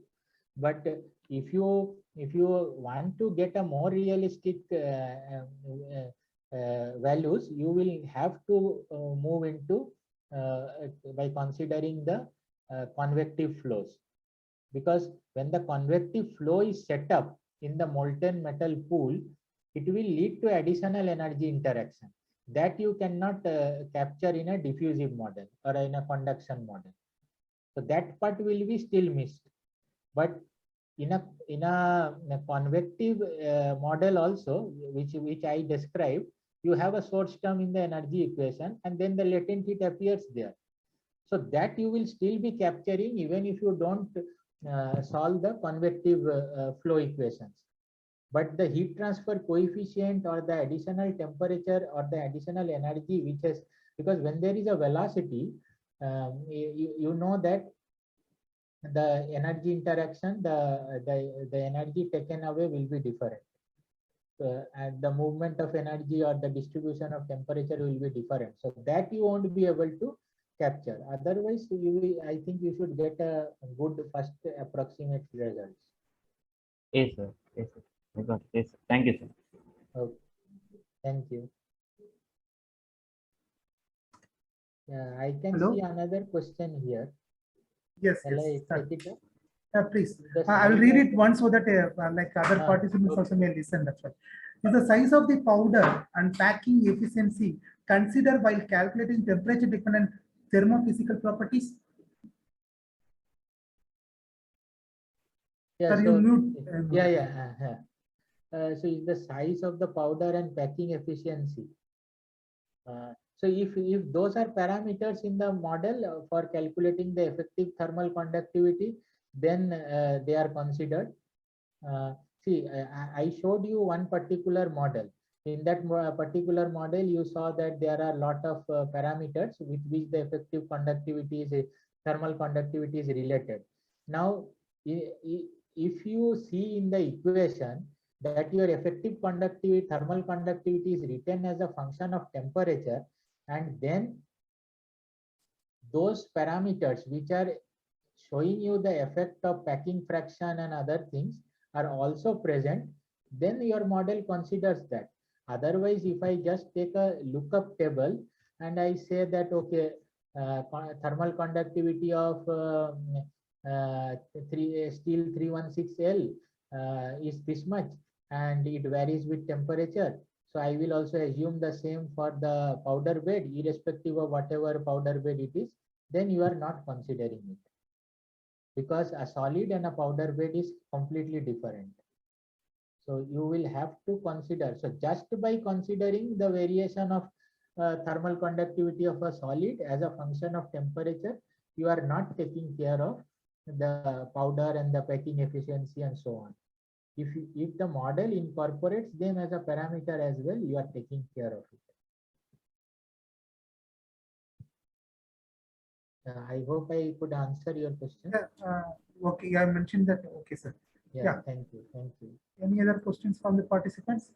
But if you want to get a more realistic values, you will have to move into by considering the convective flows. Because when the convective flow is set up in the molten metal pool, it will lead to additional energy interaction that you cannot capture in a diffusive model or in a conduction model. So that part will be still missed. But in a convective model also, which I described, you have a source term in the energy equation, and then the latent heat appears there. So that you will still be capturing even if you don't solve the convective flow equations. But the heat transfer coefficient or the additional temperature or the additional energy which has, because when there is a velocity, you know that the energy interaction, the energy taken away will be different. And the movement of energy or the distribution of temperature will be different. So that you won't be able to capture. Otherwise, I think you should get a good first approximate results. Yes, sir. Yes, sir. I got it. Yes, sir. Thank you, sir. Okay. Thank you. I can Hello? see another question here. Yes, Shall I yes, sir. take it up? Please. The I will size read of it once so that like other participants okay. also may listen. That's why. Is the size of the powder and packing efficiency considered while calculating temperature dependent thermophysical properties? Yeah, Sir, you so, mute. So is the size of the powder and packing efficiency. So if those are parameters in the model for calculating the effective thermal conductivity, then they are considered. See, I showed you one particular model. In that particular model, you saw that there are a lot of parameters with which the effective conductivity is thermal conductivity is related. Now, if you see in the equation that your effective conductivity, thermal conductivity is written as a function of temperature, and then those parameters which are showing you the effect of packing fraction and other things are also present, then your model considers that. Otherwise, if I just take a lookup table and I say that, okay, thermal conductivity of steel 316L is this much, and it varies with temperature. So I will also assume the same for the powder bed, irrespective of whatever powder bed it is, then you are not considering it. Because a solid and a powder bed is completely different. So you will have to consider. So just by considering the variation of thermal conductivity of a solid as a function of temperature, you are not taking care of the powder and the packing efficiency and so on. If the model incorporates them as a parameter as well, you are taking care of it. I hope I could answer your question. Okay, I mentioned that. Okay, sir. Yeah, thank you. Any other questions from the participants?